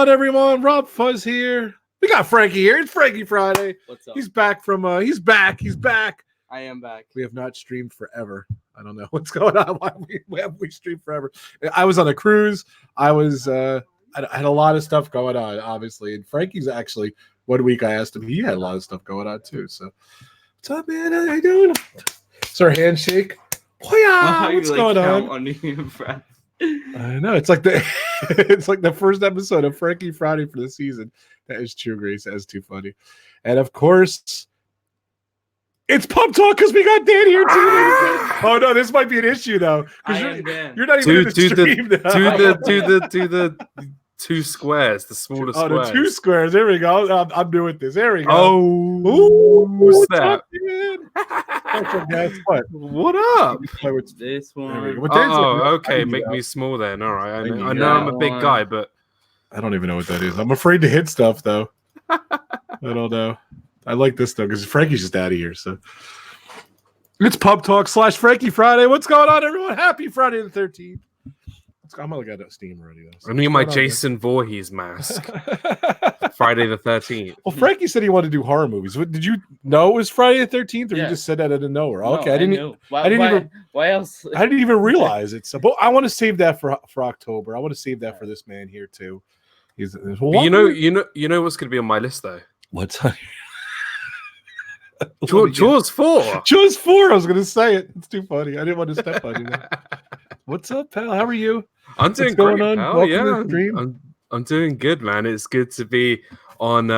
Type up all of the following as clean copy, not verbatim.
on, everyone? Rob Fuzz here. We got Frankie here. It's Frankie Friday. What's up? He's back from he's back. I am back. We have not streamed forever. I don't know what's going on. Why we streamed forever? I was on a cruise. I had a lot of stuff going on, obviously. And Frankie's actually 1 week I asked him, he had a lot of stuff going on too. So what's up, man? How you doing? It's our handshake. What's going on? I know it's like the first episode of Frankie Friday for the season. That is true, Grace. That is too funny. And of course, it's Pub Talk because we got Dan here too. Oh no, this might be an issue though. You're not even in the stream the two squares, the smaller squares. Oh, the two squares. There we go. I'm new at this. There we go. Oh, what's that? What up? This one. Okay. Make me small then. All right. I know I'm a big guy, but I don't even know what that is. I'm afraid to hit stuff though. I don't know. I like this though because Frankie's just out of here. So it's Pub Talk / Frankie Friday. What's going on, everyone? Happy Friday the 13th. I'm gonna get Steam already though. So I need my Jason Voorhees mask. Friday the 13th. Well, Frankie said he wanted to do horror movies. Did you know it was Friday the 13th, or you just said that out of nowhere? No, okay, I didn't. Why else? I didn't even realize it. So, but I want to save that for October. I want to save that for this man here too. You know what's going to be on my list though. What's on? Jaws 4. Jaws 4. I was going to say it. It's too funny. I didn't want to step on you. What's up, pal? How are you? I'm doing great, pal. Yeah, I'm doing good, man. It's good to be on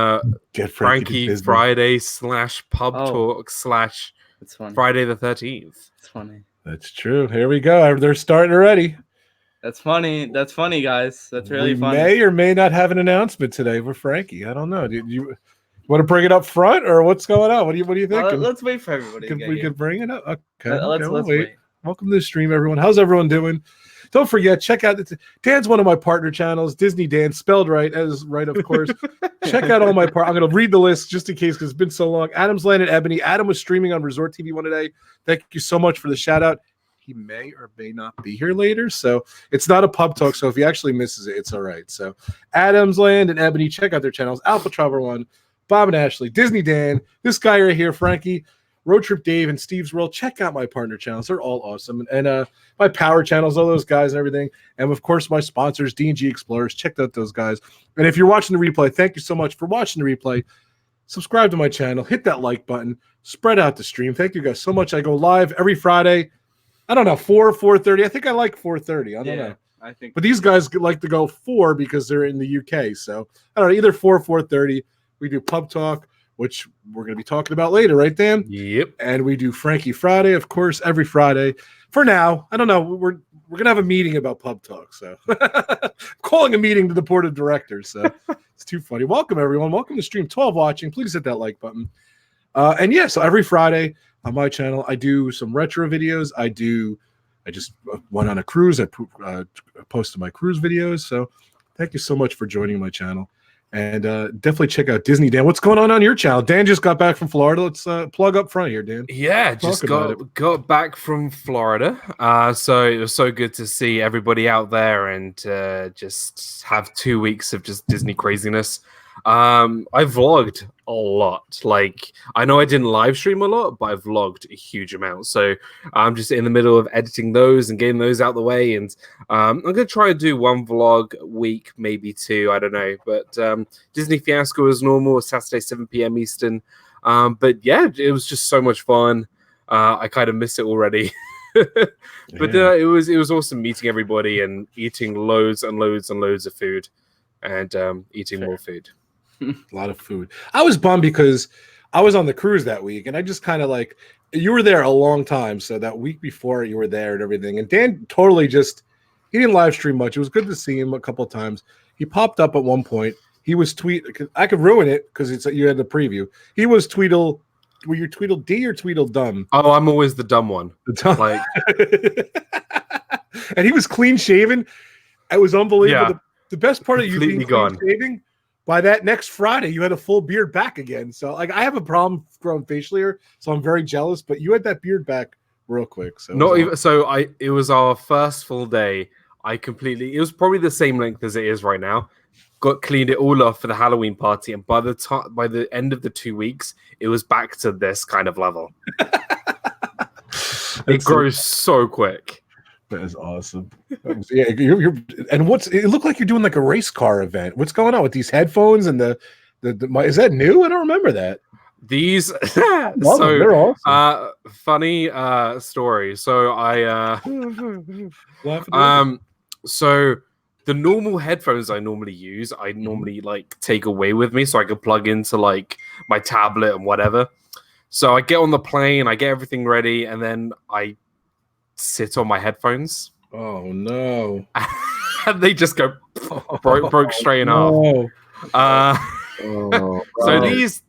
Frankie Friday / Pub Talk / Friday the 13th. It's funny. That's true. Here we go. They're starting already. That's funny. That's funny, guys. That's really funny. May or may not have an announcement today with Frankie. I don't know. Did you want to bring it up front, or what's going on? What do you think? Let's wait for everybody. We could bring it up. Okay. Let's wait. Welcome to the stream, everyone. How's everyone doing? Don't forget, check out Dan's one of my partner channels, DizneyDan, spelled right, as right, of course. Check out all my I'm going to read the list just in case because it's been so long. AdamsLand and Ebony. Adam was streaming on Resort TV one today. Thank you so much for the shout out. He may or may not be here later, so it's not a pub talk. So if he actually misses it, it's all right. So AdamsLand and Ebony, check out their channels. Alpha Traveler One, Bob and Ashley, DizneyDan, this guy right here, Frankie, Road Trip Dave, and Steve's World. Check out my partner channels; they're all awesome. And my power channels, all those guys and everything. And of course, my sponsors, D&G Explorers. Check out those guys. And if you're watching the replay, thank you so much for watching the replay. Subscribe to my channel, hit that like button, spread out the stream. Thank you guys so much. I go live every Friday. I don't know, 4:30. I think I like 4:30. I don't know. I think. But these guys like to go 4 because they're in the UK. So I don't know, either 4 or 4:30. We do Pub Talk, which we're going to be talking about later, right, Dan? Yep. And we do Frankie Friday, of course, every Friday. For now, I don't know. We're going to have a meeting about Pub Talk. So I'm calling a meeting to the board of directors. So it's too funny. Welcome, everyone. Welcome to stream 12 watching. Please hit that like button. So every Friday on my channel, I do some retro videos. I just went on a cruise. I posted my cruise videos. So thank you so much for joining my channel. And definitely check out DizneyDan. What's going on your channel? Dan just got back from Florida. Let's plug up front here, Dan. Yeah, just got back from Florida. So it was so good to see everybody out there and just have 2 weeks of just Disney craziness. I vlogged a lot. Like, I know I didn't live stream a lot, but I vlogged a huge amount. So I'm just in the middle of editing those and getting those out the way. And I'm going to try to do one vlog a week, maybe 2. I don't know. But Disney Fiasco as normal, Saturday, 7 p.m. Eastern. But yeah, it was just so much fun. I kind of miss it already. But it was awesome meeting everybody and eating loads and loads and loads of food and eating more food. A lot of food. I was bummed because I was on the cruise that week, and I just kind of like, you were there a long time, so that week before you were there and everything. And Dan totally he didn't live stream much. It was good to see him a couple of times. He popped up at one point. He was I could ruin it because you had the preview. He was Tweedle. Were you Tweedledee or Tweedledum? Oh, I'm always the dumb one. Like, and he was clean shaven. It was unbelievable. Yeah. The best part of you being gone. Clean shaving. By that next Friday, you had a full beard back again. So, like, I have a problem growing facial hair, so I'm very jealous. But you had that beard back real quick. So it was our first full day. It was probably the same length as it is right now. cleaned it all off for the Halloween party, and by the end of the 2 weeks, it was back to this kind of level. It grows so quick. That is awesome. Yeah, and it looked like you're doing like a race car event. What's going on with these headphones and the is that new? I don't remember that. These they're awesome. Funny story. So so the normal headphones I normally use, I normally like take away with me so I can plug into like my tablet and whatever. So I get on the plane, I get everything ready, and then I sit on my headphones. Oh no. And they just go broke straight in half. So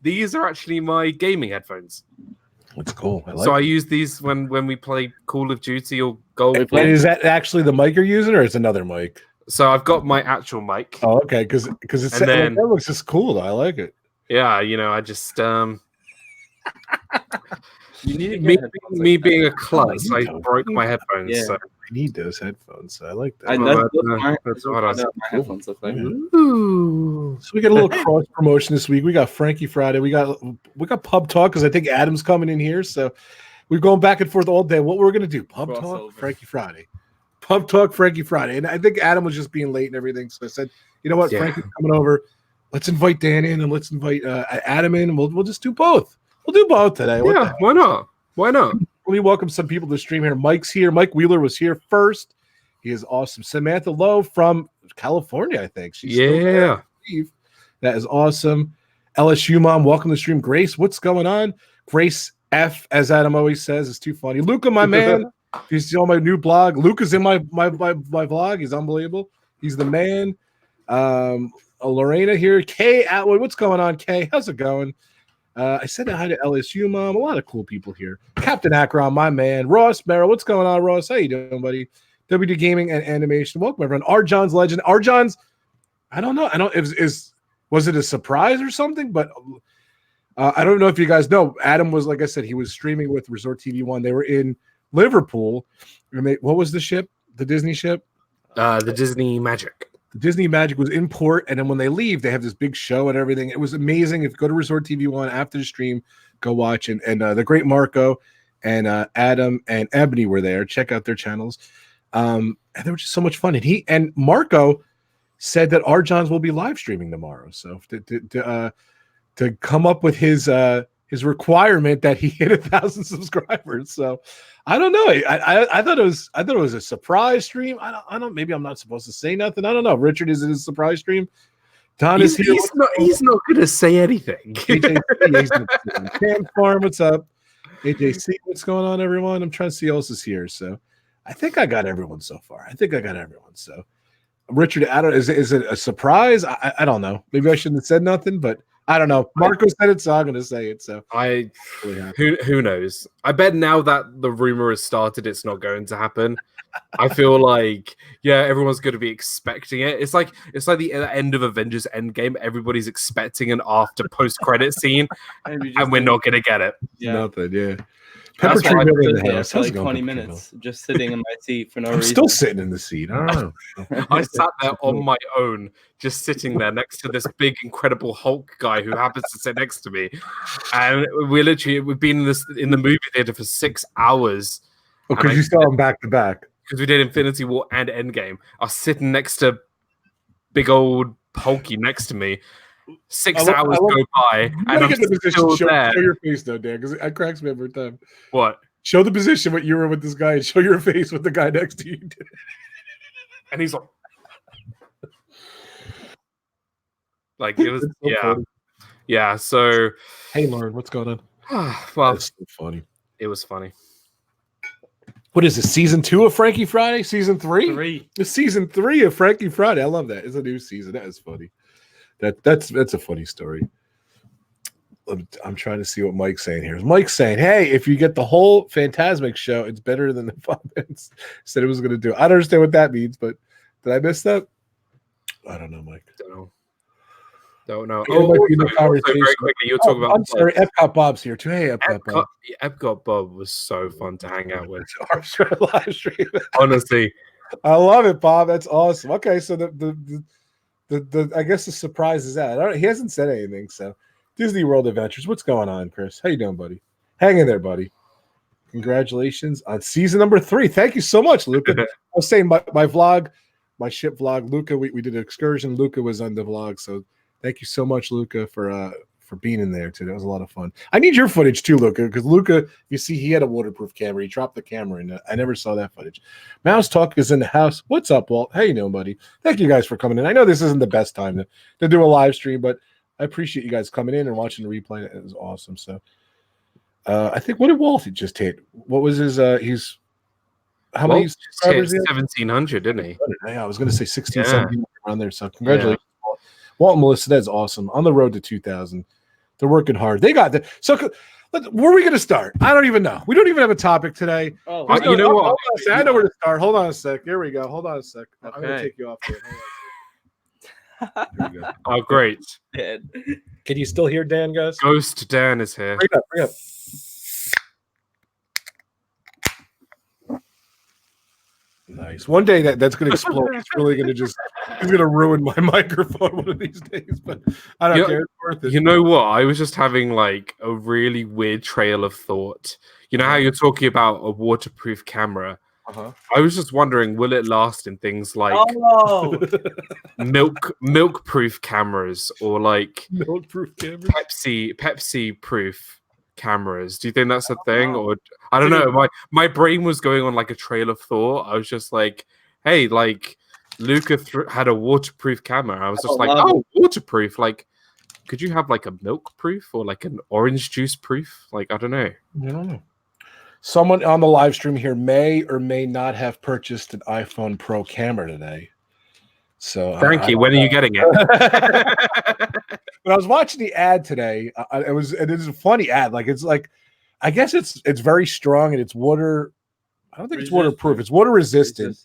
these are actually my gaming headphones. That's cool. I use these when we play Call of Duty or golf. And is that actually the mic you're using, or is it another mic? So I've got my actual mic. Oh, okay, because that looks just cool though. I like it. Yeah, I just me being a klutz, I broke my headphones. Yeah. So. I need those headphones. So I like that. That's what my headphones look like. Ooh. So we got a little cross promotion this week. We got Frankie Friday. We got pub talk because I think Adam's coming in here. So we're going back and forth all day. What we're gonna do? Pub talk, Frankie Friday. Pub talk, Frankie Friday. And I think Adam was just being late and everything. So I said, you know what, Frankie's coming over. Let's invite Dan in and let's invite Adam in. And we'll just do both. We'll do both today. Yeah, why not? Why not? Let me welcome some people to the stream here. Mike's here. Mike Wheeler was here first. He is awesome. Samantha Lowe from California, I think. She's still there. That is awesome. LSU mom, welcome to the stream. Grace, what's going on? Grace F, as Adam always says, is too funny. Luca, my man. He's on my new blog. Luca's in my blog. He's unbelievable. He's the man. Lorena here. Kay Atwood, what's going on, Kay? How's it going? I said hi to LSU mom. A lot of cool people here. Captain Akron, my man. Ross Merrill, what's going on, Ross? How you doing, buddy? WD Gaming and Animation. Welcome, everyone. Arjohn's Legend. Arjohn's, I don't know. Was it a surprise or something? But I don't know if you guys know. Adam was, like I said, he was streaming with Resort TV 1. They were in Liverpool. What was the ship? The Disney ship? The Disney Magic. The Disney Magic was in port, and then when they leave, they have this big show and everything. It was amazing. If you go to Resort TV 1 after the stream, go watch. And the great Marco and Adam and Ebony were there. Check out their channels. And they were just so much fun. And Marco said that Arjohn's will be live streaming tomorrow. So to come up with his requirement that he hit 1,000 subscribers. So I don't know. I thought it was a surprise stream. I don't. Maybe I'm not supposed to say nothing. I don't know. Richard, is it a surprise stream? Don is here. He's not going to say anything. Cam Farm, what's up? AJC, what's going on, everyone? I'm trying to see who else is here. So I think I got everyone so far. So Richard, is it a surprise? I don't know. Maybe I shouldn't have said nothing, but I don't know. Marco said it, so I'm going to say it. So who knows? I bet now that the rumor has started, it's not going to happen. I feel like everyone's going to be expecting it. It's like the end of Avengers Endgame. Everybody's expecting an after post credit scene, and we're not going to get it. Nothing. Yeah. Pepper tree in the house. For like 20 minutes, just sitting in my seat for no reason. I'm still sitting in the seat. I don't know. I sat there on my own, just sitting there next to this big, incredible Hulk guy who happens to sit next to me, and we've been in the movie theater for 6 hours. Because you saw them back to back. Because we did Infinity War and Endgame. I was sitting next to big old Hulky next to me. 6 hours go by, and I'm still there. Show your face, though, Dan, because it cracks me every time. What? Show the position what you were with this guy, and show your face with the guy next to you. And he's like, it was, yeah. So, hey, Lauren, what's going on? Well, that's so funny. It was funny. What is this? Season 2 of Frankie Friday? Season 3? It's season 3 of Frankie Friday. I love that. It's a new season. That is funny. That's a funny story. I'm trying to see what Mike's saying here. Mike's saying, hey, if you get the whole Phantasmic show, it's better than the 5 minutes said it was going to do. I don't understand what that means, but did I miss that? I don't know, Mike. Don't know. Very quickly, you'll talk about. I'm sorry, Epcot Bob's here too. Hey, Epcot Bob. Epcot Bob was so fun to hang out with. Live stream. Honestly, I love it, Bob. That's awesome. Okay, so the I guess the surprise is that he hasn't said anything. So, Disney World Adventures. What's going on, Chris? How you doing, buddy? Hang in there, buddy. Congratulations on season number 3. Thank you so much, Luca. I was saying my vlog, my ship vlog, Luca. We did an excursion. Luca was on the vlog, so thank you so much, Luca, for being in there today. That was a lot of fun. I need your footage too, Luca, because Luca, you see, he had a waterproof camera. He dropped the camera, and I never saw that footage. Mouse Talk is in the house. What's up, Walt? How you doing, buddy? Thank you guys for coming in. I know this isn't the best time to do a live stream, but I appreciate you guys coming in and watching the replay. It was awesome. So, I think, what did Walt just hit? What was his? He's how many subscribers? 1,700, didn't he? Yeah, I was going to say 16, 17 around there. So, congratulations, Walt and Melissa. That's awesome. On the road to 2,000. They're working hard. They got that. So, where are we going to start? I don't even know. We don't even have a topic today. Oh, you know what? I know where to start. Hold on a sec. Here we go. Hold on a sec. Okay. I'm going to take you off there. Here we go. Oh, great. Dead. Can you still hear Dan, guys? Ghost Dan is here. Bring up. Nice. One day that's going to explode. It's really going to he's going to ruin my microphone one of these days, but I don't care. It's worth it. You know what? I was just having like a really weird trail of thought. You know how you're talking about a waterproof camera? Uh-huh. I was just wondering, will it last in things like milk-proof cameras or like milk-proof cameras? Pepsi proof cameras? Do you think that's a thing? Or I don't know. My brain was going on like a trail of thought. I was just like, hey, like Luca had a waterproof camera. I was just like, oh, waterproof. Like, could you have like a milk proof or like an orange juice proof? Like, I don't know. I don't know. Someone on the live stream here may or may not have purchased an iPhone Pro camera today. So thank you. When are you getting it? When I was watching the ad today, it was a funny ad. Like it's like, I guess it's very strong and it's water. I don't think it's waterproof. It's water resistant.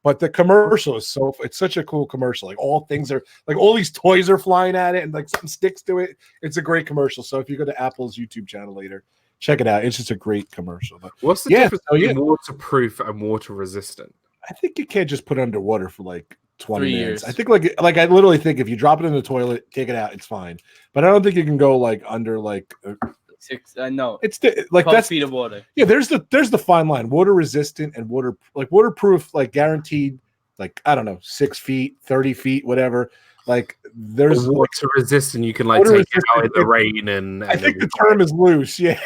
But the commercial is it's such a cool commercial. Like all things are like all these toys are flying at it and like something sticks to it. It's a great commercial. So if you go to Apple's YouTube channel later, check it out. It's just a great commercial. But what's the difference between waterproof and water resistant? I think you can't just put it underwater for like 20 minutes. I think like I literally think if you drop it in the toilet, take it out, it's fine. But I don't think you can go like under like 6. I know it's like 12 that's feet of water. Yeah, there's the fine line. Water resistant and waterproof, like guaranteed, like I don't know, 6 feet, 30 feet, whatever. Like there's water resistant. You can like take it out in the rain and I think the term is loose. Yeah.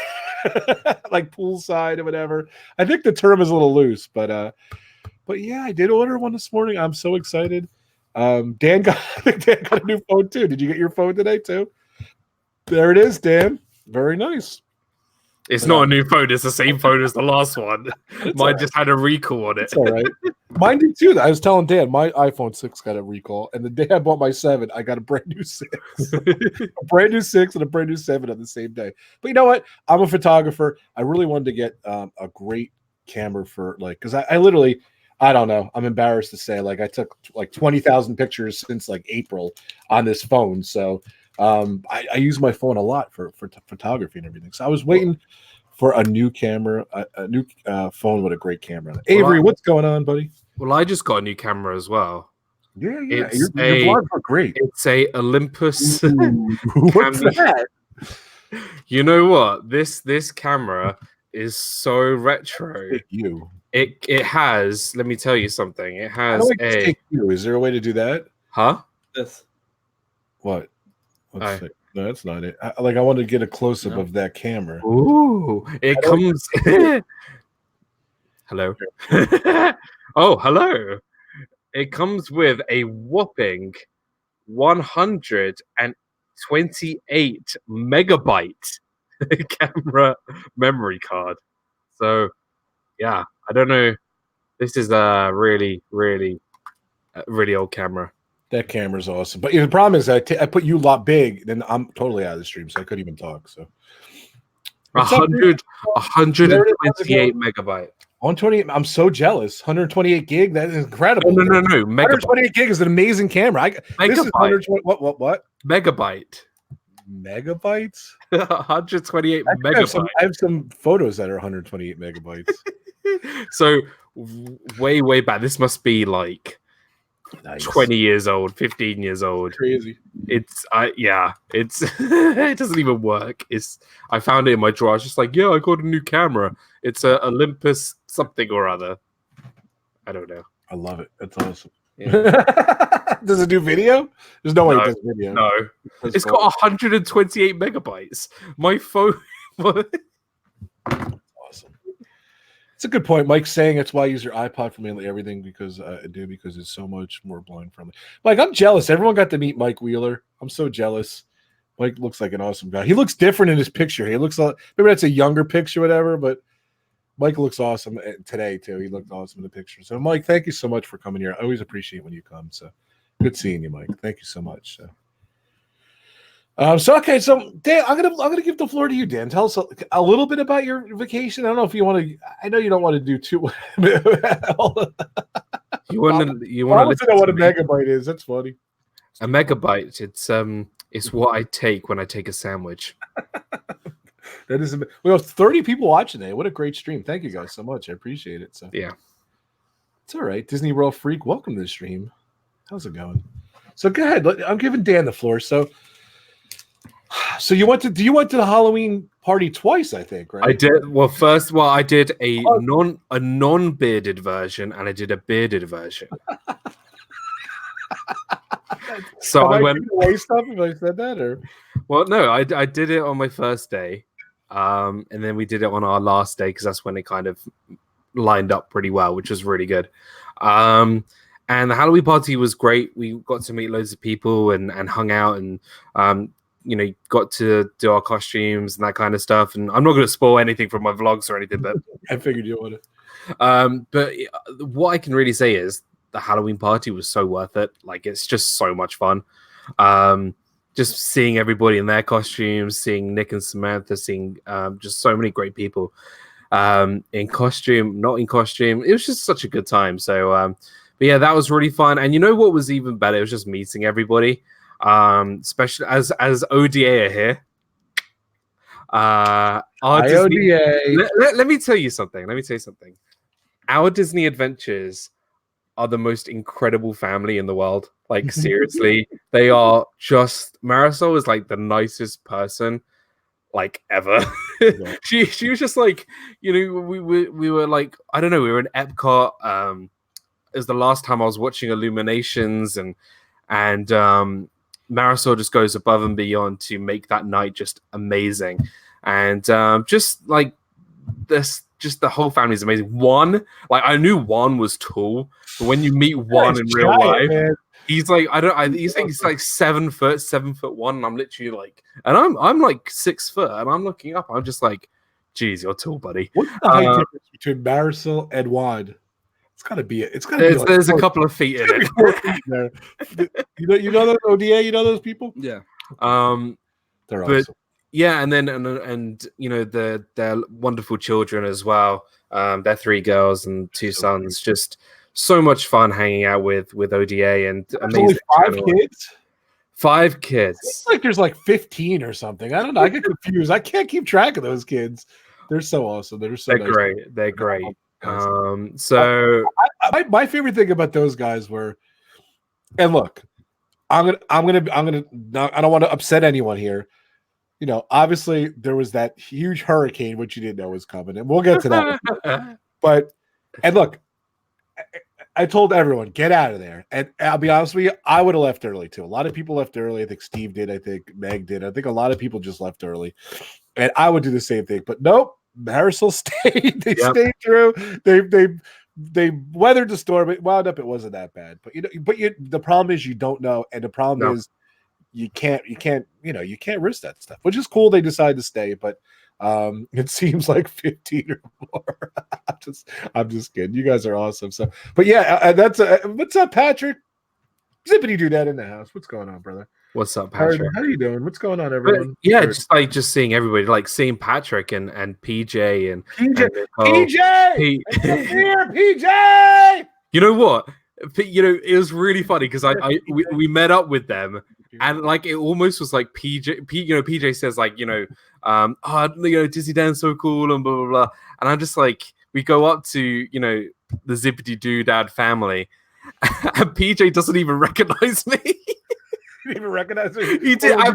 Like poolside or whatever. I think the term is a little loose, but yeah, I did order one this morning. I'm so excited. Dan got a new phone too. Did you get your phone today too? There it is, Dan. Very nice. It's not a new phone. It's the same phone as the last one. Mine just had a recall on it. It's all right. Mine did too. I was telling Dan, my iPhone 6 got a recall, and the day I bought my 7, I got a brand new 6. A brand new 6 and a brand new 7 on the same day. But you know what? I'm a photographer. I really wanted to get a great camera for like, because I literally, I don't know. I'm embarrassed to say, like, I took like 20,000 pictures since like April on this phone. So I use my phone a lot for photography and everything. So I was waiting for a new camera, a new phone with a great camera. Avery, what's going on, buddy? Well, I just got a new camera as well. Yeah. Your vlogs are great. It's a Olympus. What's that? You know what? This camera is so retro. It has. Let me tell you something. It has Is there a way to do that? Huh? This. What? Let's see. No, that's not it. I want to get a close up of that camera. Ooh, it comes. Hello. Oh, hello. It comes with a whopping 128 megabyte camera memory card. So, yeah, I don't know. This is a really old camera. That camera's awesome. But the problem is I put you a lot big, then I'm totally out of the stream, so I couldn't even talk. So 128 megabyte. 128. I'm so jealous. 128 gig. That is incredible. No. 128 gig is an amazing camera. This is 120. What? Megabyte. Megabytes? 128 megabytes. I have some photos that are 128 megabytes. So way back. This must be like Nice. 20 years old, 15 years old. Crazy. It's it doesn't even work. I found it in my drawer. I was just like, yeah, I got a new camera. It's a Olympus something or other. I don't know. I love it. That's awesome. Yeah. Does it do video? There's no way it does video. No. It's got 128 megabytes. My phone. Awesome. It's a good point. Mike's saying that's why I use your iPod for mainly everything because it's so much more blind friendly. Mike, I'm jealous. Everyone got to meet Mike Wheeler. I'm so jealous. Mike looks like an awesome guy. He looks different in his picture. He looks like maybe that's a younger picture, whatever, but Mike looks awesome today too. He looked awesome in the picture. So Mike, thank you so much for coming here. I always appreciate when you come. So good seeing you, Mike. Thank you so much. So Dan, I'm gonna give the floor to you, Dan. Tell us a little bit about your vacation. I don't know if you want to. I know you don't want to do too. You want to listen to what a megabyte is. That's funny. A megabyte. It's what I take when I take a sandwich. That is. We have 30 people watching today. What a great stream! Thank you guys so much. I appreciate it. So yeah, it's all right. Disney World Freak, welcome to the stream. How's it going? So go ahead. I'm giving Dan the floor. So you went to the Halloween party twice, I think, right? I did. Well, I did a non-bearded version, and I did a bearded version. So I went away stuff if I said that, or well, no, I did it on my first day, and then we did it on our last day because that's when it kind of lined up pretty well, which was really good. And the Halloween party was great. We got to meet loads of people and hung out and got to do our costumes and that kind of stuff. And I'm not going to spoil anything from my vlogs or anything, but I figured you would. But what I can really say is the Halloween party was so worth it. Like, it's just so much fun. Just seeing everybody in their costumes, seeing Nick and Samantha, seeing just so many great people in costume, not in costume. It was just such a good time. So, but yeah, that was really fun. And you know what was even better? It was just meeting everybody. Especially as ODA are here. Let me tell you something. Our Disney adventures are the most incredible family in the world. Like, seriously, they are just. Marisol is like the nicest person like ever. Yeah. she was just like, we were like, I don't know, we were in Epcot. It was the last time I was watching Illuminations, and Marisol just goes above and beyond to make that night just amazing. And just like this, just the whole family is amazing. Juan, like, I knew Juan was tall, but when you meet Juan in real life, man, he's like, he's like 7 foot, 7'1", and I'm literally like, and I'm like 6 foot, and I'm looking up, I'm just like, geez, you're tall, buddy. What's the height difference between Marisol and Juan? There's a couple of feet in it. 4 feet there. You know those ODA? You know those people? Yeah. They're awesome. Yeah, and then and their wonderful children as well. They're 3 girls and 2 sons. Just so much fun hanging out with ODA and amazing. Only 5 kids. 5 kids. It's like there's like 15 or something. I don't know. I get confused. I can't keep track of those kids. They're so awesome. They're nice. Great. They're great. My favorite thing about those guys were, and look, I'm gonna I don't want to upset anyone here. Obviously there was that huge hurricane which you didn't know was coming, and we'll get to that. And look, I told everyone, get out of there. And I'll be honest with you, I would have left early too. A lot of people left early. I think Steve did. I think Meg did. I think a lot of people just left early, and I would do the same thing. But nope. Marisol stayed. They stayed through. They weathered the storm. It wound up. It wasn't that bad. But the problem is you don't know, and the problem is you can't risk that stuff. Which is cool. They decided to stay, but it seems like 15 or more. I'm just kidding. You guys are awesome. So, but yeah, that's what's up, Patrick? Zippity doo that in the house. What's going on, brother? What's up, Patrick? How are you doing? What's going on, everyone? Yeah, just seeing everybody, like seeing Patrick and PJ and PJ. PJ. You know what? It was really funny because we met up with them, and like it almost was like PJ says like DizneyDan's so cool and blah blah blah, and I'm just like, we go up to the Zippity Doo Dad family. and PJ doesn't even recognize me. He didn't even recognize me. He did. I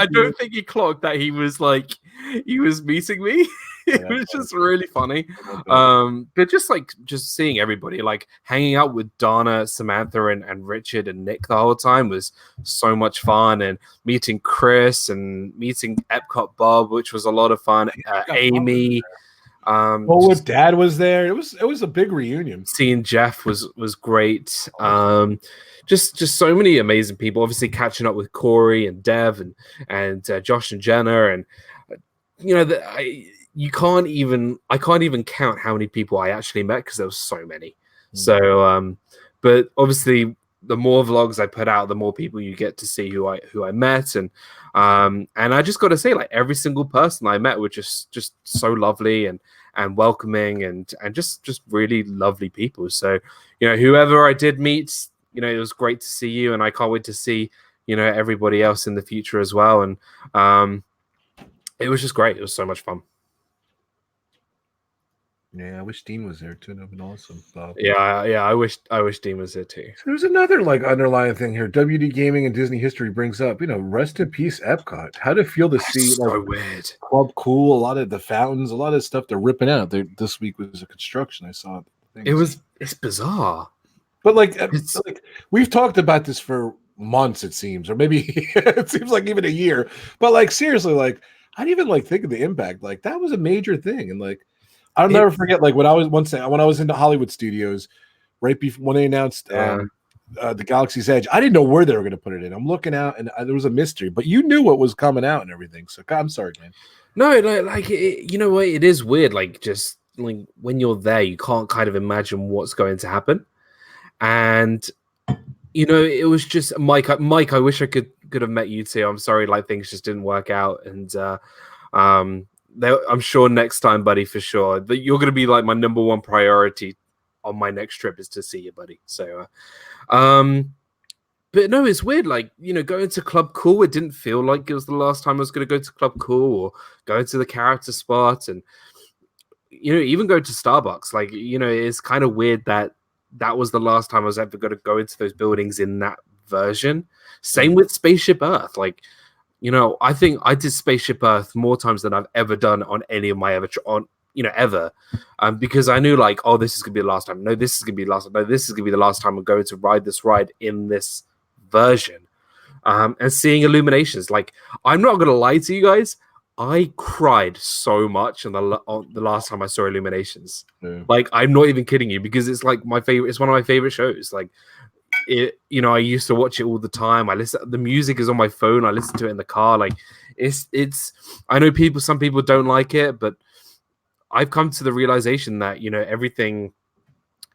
don't think he clocked that he was meeting me. It was just really funny. But just seeing everybody, like hanging out with Donna, Samantha, and Richard and Nick the whole time was so much fun, and meeting Chris and meeting Epcot Bob, which was a lot of fun. Amy. Dad was there. It was a big reunion. Seeing Jeff was great. Just so many amazing people. Obviously, catching up with Corey and Dev and Josh and Jenna, and I can't even count how many people I actually met because there was so many. So, but obviously, the more vlogs I put out, the more people you get to see who I met, and I just got to say, like every single person I met were just so lovely and welcoming and just really lovely people. So, whoever I did meet, it was great to see you, and I can't wait to see everybody else in the future as well. And it was just great. It was so much fun. Yeah, I wish Dean was there too. That'd been awesome. Yeah. I wish Dean was there too. So there's another underlying thing here. WD Gaming and Disney history brings up, rest in peace, Epcot. How to feel to see so weird. Club Cool, a lot of the fountains, a lot of stuff they're ripping out. This week was a construction. I saw things. It's bizarre. But we've talked about this for months, it seems, or maybe it seems like even a year. But seriously, I didn't even think of the impact. That was a major thing, and I'll never forget, when I was into Hollywood Studios, right before when they announced the Galaxy's Edge, I didn't know where they were going to put it in. I'm looking out, and there was a mystery, but you knew what was coming out and everything. So I'm sorry, man. No, you know what? It is weird. Just when you're there, you can't kind of imagine what's going to happen, and it was just Mike. I wish I could have met you too. I'm sorry, things just didn't work out, and I'm sure next time, buddy, for sure. That you're going to be my number one priority on my next trip is to see you, buddy. So, but no, it's weird. Going to Club Cool, it didn't feel like it was the last time I was going to go to Club Cool or go to the character spot, and even go to Starbucks. It's kind of weird that was the last time I was ever going to go into those buildings in that version. Same with Spaceship Earth. I think I did Spaceship Earth more times than I've ever done on any of my ever, because I knew this is gonna be the last time. No, this is gonna be the last time. No, this is gonna be the last time I'm going to ride this ride in this version. And seeing Illuminations, I'm not gonna lie to you guys, I cried so much on the last time I saw Illuminations. Yeah. I'm not even kidding you, because it's my favorite. It's one of my favorite shows. I used to watch it all the time. The music is on my phone. I listen to it in the car. It's I know some people don't like it, but I've come to the realization that everything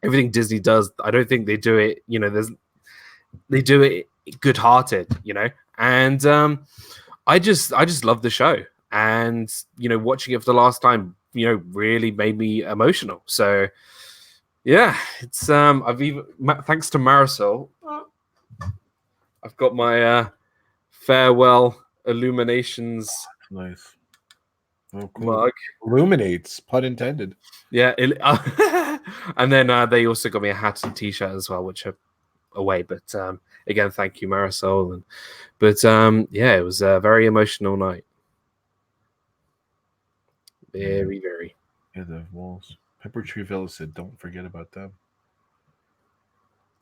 Disney does, I don't think they do it they do it good-hearted, and I just love the show, and watching it for the last time really made me emotional. So yeah, it's thanks to Marisol, I've got my farewell Illuminations nice cool mug. Illuminates, pun intended. Yeah, and then they also got me a hat and t-shirt as well, which are away. But again, thank you, Marisol. Yeah, it was a very emotional night. Very, very. Yeah, the walls. Pepper Tree Villa said, "Don't forget about them."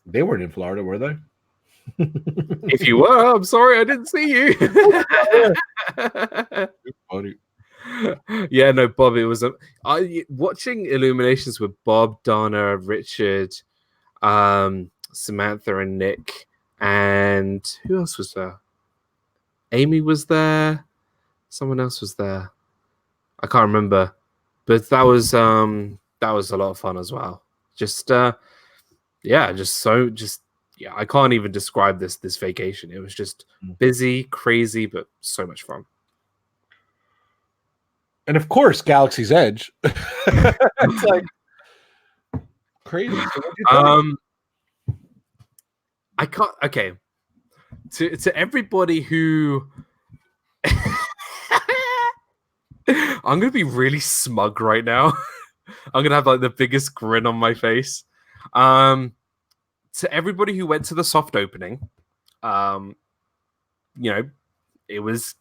They weren't in Florida, were they? If you were, I'm sorry, I didn't see you. Yeah, no, Bob. It was watching Illuminations with Bob, Donna, Richard, Samantha, and Nick, and who else was there? Amy was there. Someone else was there. I can't remember, but that was a lot of fun as well. I can't even describe this vacation. It was just busy, crazy, but so much fun. And of course, Galaxy's Edge. It's crazy. I can't. Okay, to everybody who. I'm gonna be really smug right now. I'm gonna have the biggest grin on my face. to everybody who went to the soft opening, it was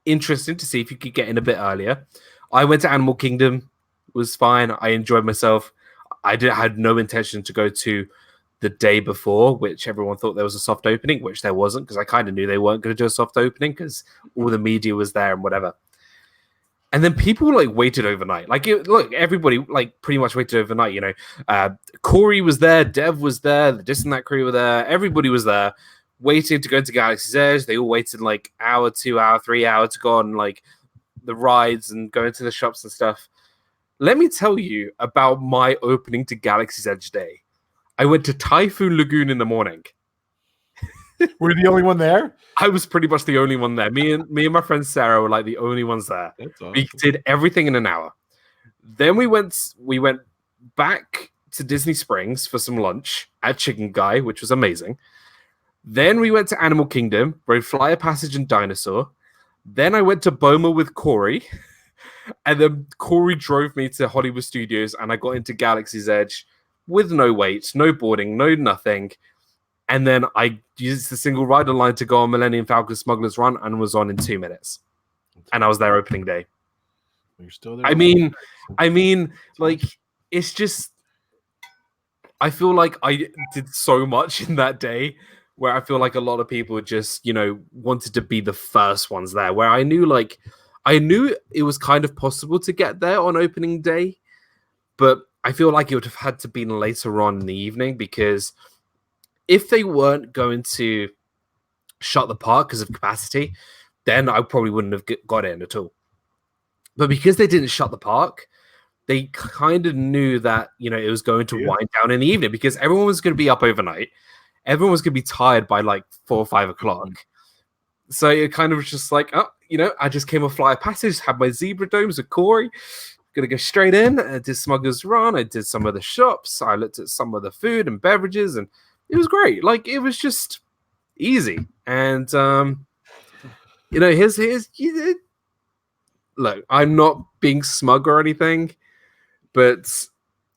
interesting to see if you could get in a bit earlier. I went to Animal Kingdom, was fine. I enjoyed myself. I had no intention to go to the day before, which everyone thought there was a soft opening, which there wasn't, because I kind of knew they weren't going to do a soft opening because all the media was there and whatever. And then people waited overnight. Everybody pretty much waited overnight. Corey was there, Dev was there, the This and That crew were there. Everybody was there, waiting to go into Galaxy's Edge. They all waited hour, 2 hour, 3 hour to go on the rides and go into the shops and stuff. Let me tell you about my opening to Galaxy's Edge day. I went to Typhoon Lagoon in the morning. Were you the only one there? I was pretty much the only one there. Me and my friend Sarah were the only ones there. That's awesome. We did everything in an hour. Then we went back to Disney Springs for some lunch at Chicken Guy, which was amazing. Then we went to Animal Kingdom, rode Flyer Passage and Dinosaur. Then I went to Boma with Corey. And then Corey drove me to Hollywood Studios, and I got into Galaxy's Edge with no wait, no boarding, no nothing. And then I used the single rider line to go on Millennium Falcon Smuggler's Run and was on in 2 minutes. And I was there opening day. You're still there. I mean, it's just, I feel like I did so much in that day where I feel like a lot of people just, wanted to be the first ones there, where I knew it was kind of possible to get there on opening day, but I feel like it would have had to been later on in the evening, because if they weren't going to shut the park because of capacity, then I probably wouldn't have got in at all. But because they didn't shut the park, they kind of knew that, it was going to wind down in the evening, because everyone was going to be up overnight. Everyone was going to be tired by 4 or 5 o'clock. So it kind of was just I just came off Flyer Passage, had my zebra domes with Corey, gonna go straight in. I did Smuggler's Run. I did some of the shops. I looked at some of the food and beverages, and it was great. It was just easy. And look, I'm not being smug or anything, but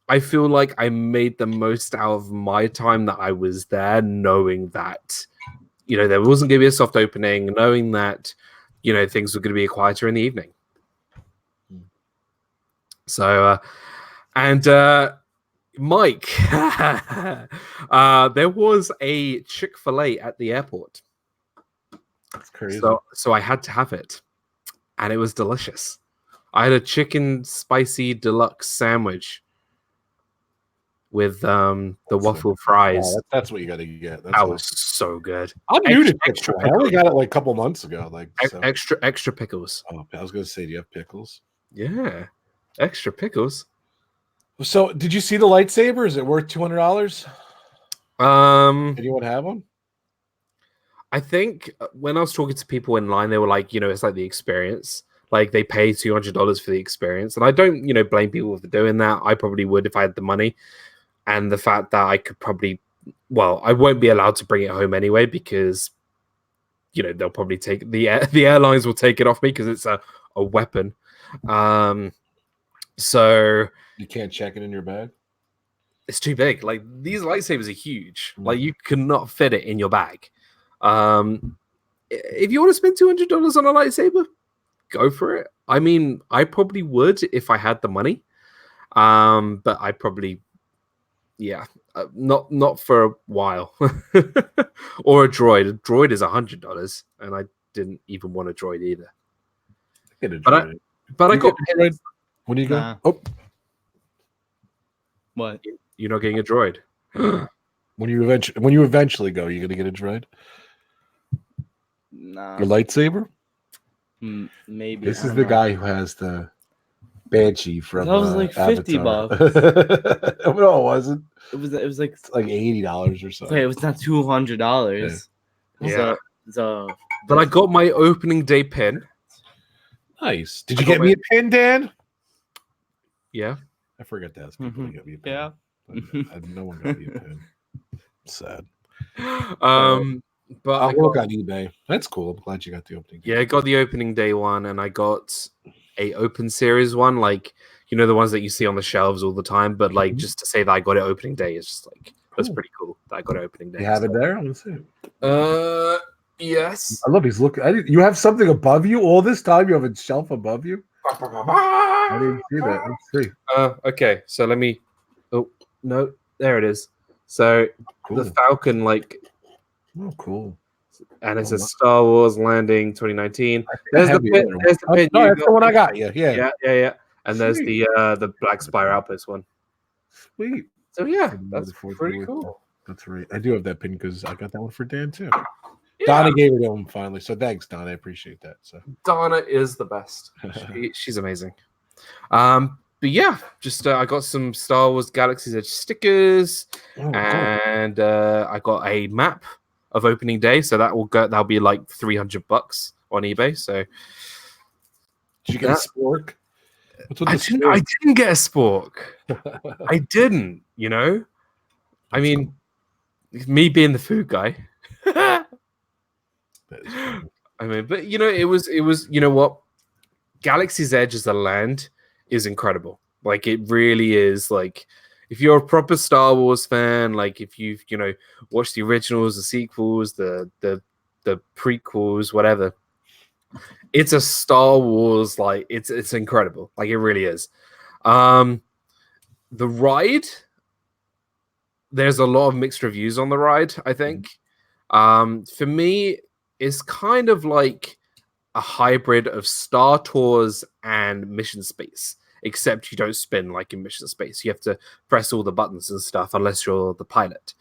I feel like I made the most out of my time that I was there, knowing that there wasn't going to be a soft opening, knowing that things were going to be quieter in the evening. So, Mike, there was a Chick-fil-A at the airport. That's crazy. So I had to have it, and it was delicious. I had a chicken spicy deluxe sandwich with the waffle fries. Yeah, that's what you got to get. That was so good. I'm new to Chick-fil-A. I only got it a couple months ago. Extra pickles. Oh, I was going to say, do you have pickles? Yeah, extra pickles. So, did you see the lightsaber? Is it worth $200? Anyone have one? I think when I was talking to people in line, they were like, it's like the experience. They pay $200 for the experience, and I don't, blame people for doing that. I probably would if I had the money, and the fact that I could probably, I won't be allowed to bring it home anyway, because, they'll probably take the airlines will take it off me because it's a weapon. So you can't check it in your bag. It's too big. These lightsabers are huge. You cannot fit it in your bag. If you want to spend $200 on a lightsaber, go for it. I mean, I probably would if I had the money, but I probably, not for a while. Or a droid. A droid is $100, and I didn't even want a droid either. Get a droid. But I got a droid. When do you go? Nah. Oh, what? You're not getting a droid. When you eventually go, you're gonna get a droid. Nah. Your lightsaber. Maybe. This is the guy who has the Banshee from. That was like $50. No, it wasn't. It was like $80 or something. Okay, it was not $200. Yeah. But I got my opening day pin. Nice. Did you get me a pin, Dan? Yeah. I forgot to ask people to get me a pin. Yeah. No one got me a pin. Sad. But I'll work on eBay. That's cool. I'm glad you got the opening. Yeah, I got the opening day one, and I got a open series one, the ones that you see on the shelves all the time. But just to say that I got it opening day is just That's pretty cool. That I got opening day. You have it there? Let's see. Yes. I love these. Look, you have something above you all this time. You have a shelf above you. I didn't see that. Let's see. Okay, so let me. Oh no, there it is. So Cool. the Falcon, like, Oh, cool. and it says Star Wars Landing 2019. There's There's the pin. There's the pin. No, that's the one I got. Yeah. And there's the Black Spire Outpost one. Sweet. So yeah, that's pretty cool. That's right. I do have that pin because I got that one for Dan too. Yeah. Donna gave it to him finally. So thanks, Donna. I appreciate that. So Donna is the best. She's amazing. But yeah, just I got some Star Wars Galaxy's Edge stickers, and I got a map of opening day. So that'll be like $300 on eBay. So did you get a spork? I didn't get a spork. I didn't. You know, I mean, me being the food guy. I mean, but you know, it was. You know what? Galaxy's Edge as a land is incredible. Like, it really is. Like, if you're a proper Star Wars fan, like if you've watched the originals, the sequels, the prequels, whatever, it's a Star Wars, like it's incredible. Like, it really is. The ride, there's a lot of mixed reviews on the ride, I think. For me, it's kind of like a hybrid of Star Tours and Mission Space, except you don't spin like in Mission Space. You have to press all the buttons and stuff unless you're the pilot.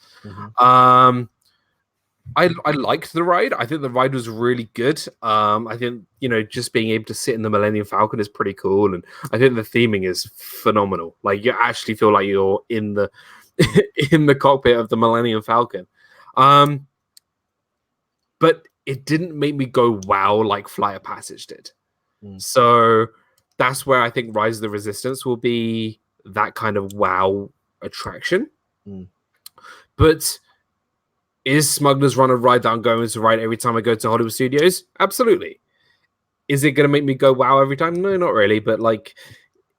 I liked the ride. I think the ride was really good. I think, just being able to sit in the Millennium Falcon is pretty cool. And I think the theming is phenomenal. Like, you actually feel like you're in the in the cockpit of the Millennium Falcon. But it didn't make me go wow like Flight of Passage did. So that's where I think Rise of the Resistance will be that kind of wow attraction. But is Smuggler's Run a ride that I'm going to ride every time I go to Hollywood Studios? Absolutely. Is it going to make me go wow every time? No, not really. But like,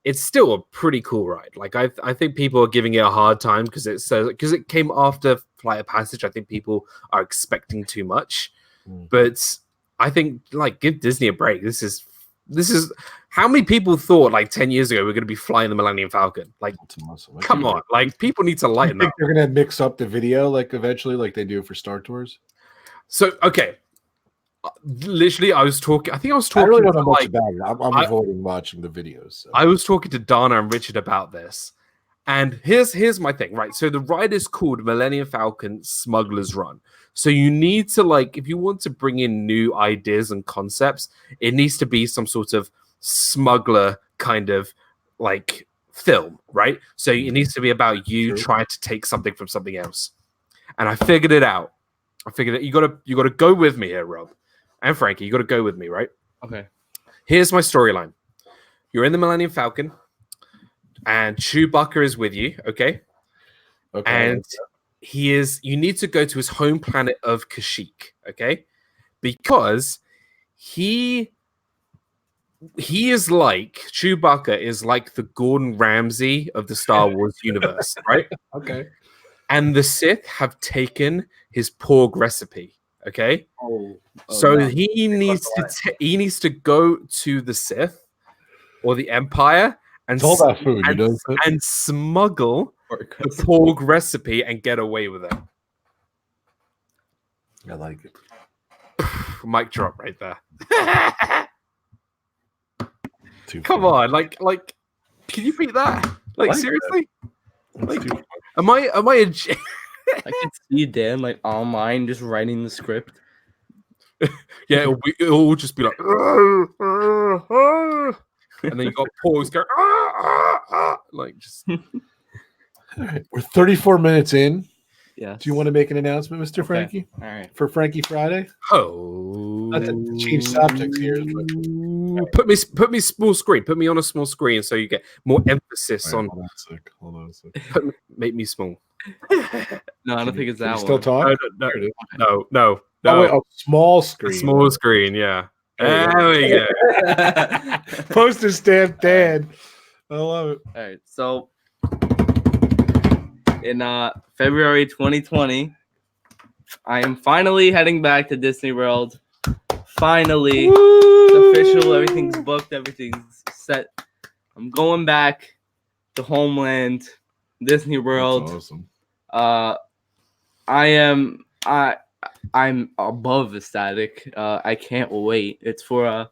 it's still a pretty cool ride. Like, I think people are giving it a hard time because it came after Flight of Passage. I think people are expecting too much. But I think, like, give Disney a break. This is how many people thought like 10 years ago we're going to be flying the Millennium Falcon? Like, come on, like, people need to lighten up. They're going to mix up the video like eventually, like they do for Star Tours. So okay, literally, I was talking. I really don't know much about it. I'm avoiding watching the videos. So. I was talking to Donna and Richard about this, and here's my thing. Right, so the ride is called Millennium Falcon Smuggler's Run. So you need to, like, if you want to bring in new ideas and concepts, it needs to be some sort of smuggler kind of like film, right? So it needs to be about you trying to take something from something else. And I figured it out. You gotta go with me here, Rob and Frankie. You gotta go with me, right? Okay. Here's my storyline. You're in the Millennium Falcon, and Chewbacca is with you, okay? And you need to go to his home planet of Kashyyyk, okay? Because he is like, Chewbacca is like the Gordon Ramsay of the Star Wars universe, right? Okay. And the Sith have taken his porg recipe, okay? So no. He needs to go to the Sith or the Empire and smuggle the porg recipe and get away with it. I like it. Mic drop right there. Come on, like, can you beat that? Like seriously? Like, am I a I can see Dan like online just writing the script. Yeah, it'll just be like, and then you got porgs going, like just. All right, we're 34 minutes in. Yeah. Do you want to make an announcement, Mr. Frankie? All right. For Frankie Friday? Oh. Not to change subjects here. Put me small screen. Put me on a small screen so you get more emphasis on. Hold on a sec. Make me small. No, I don't think it's that one. Still talk? No. Oh, wait, small screen. A small screen, yeah. There we go. Postage stamp Dan. I love it. All right, so in February 2020. I am finally heading back to Disney World. Finally, it's official. Everything's booked. Everything's set. I'm going back to Homeland, Disney World. That's awesome. I'm above ecstatic. I can't wait. It's for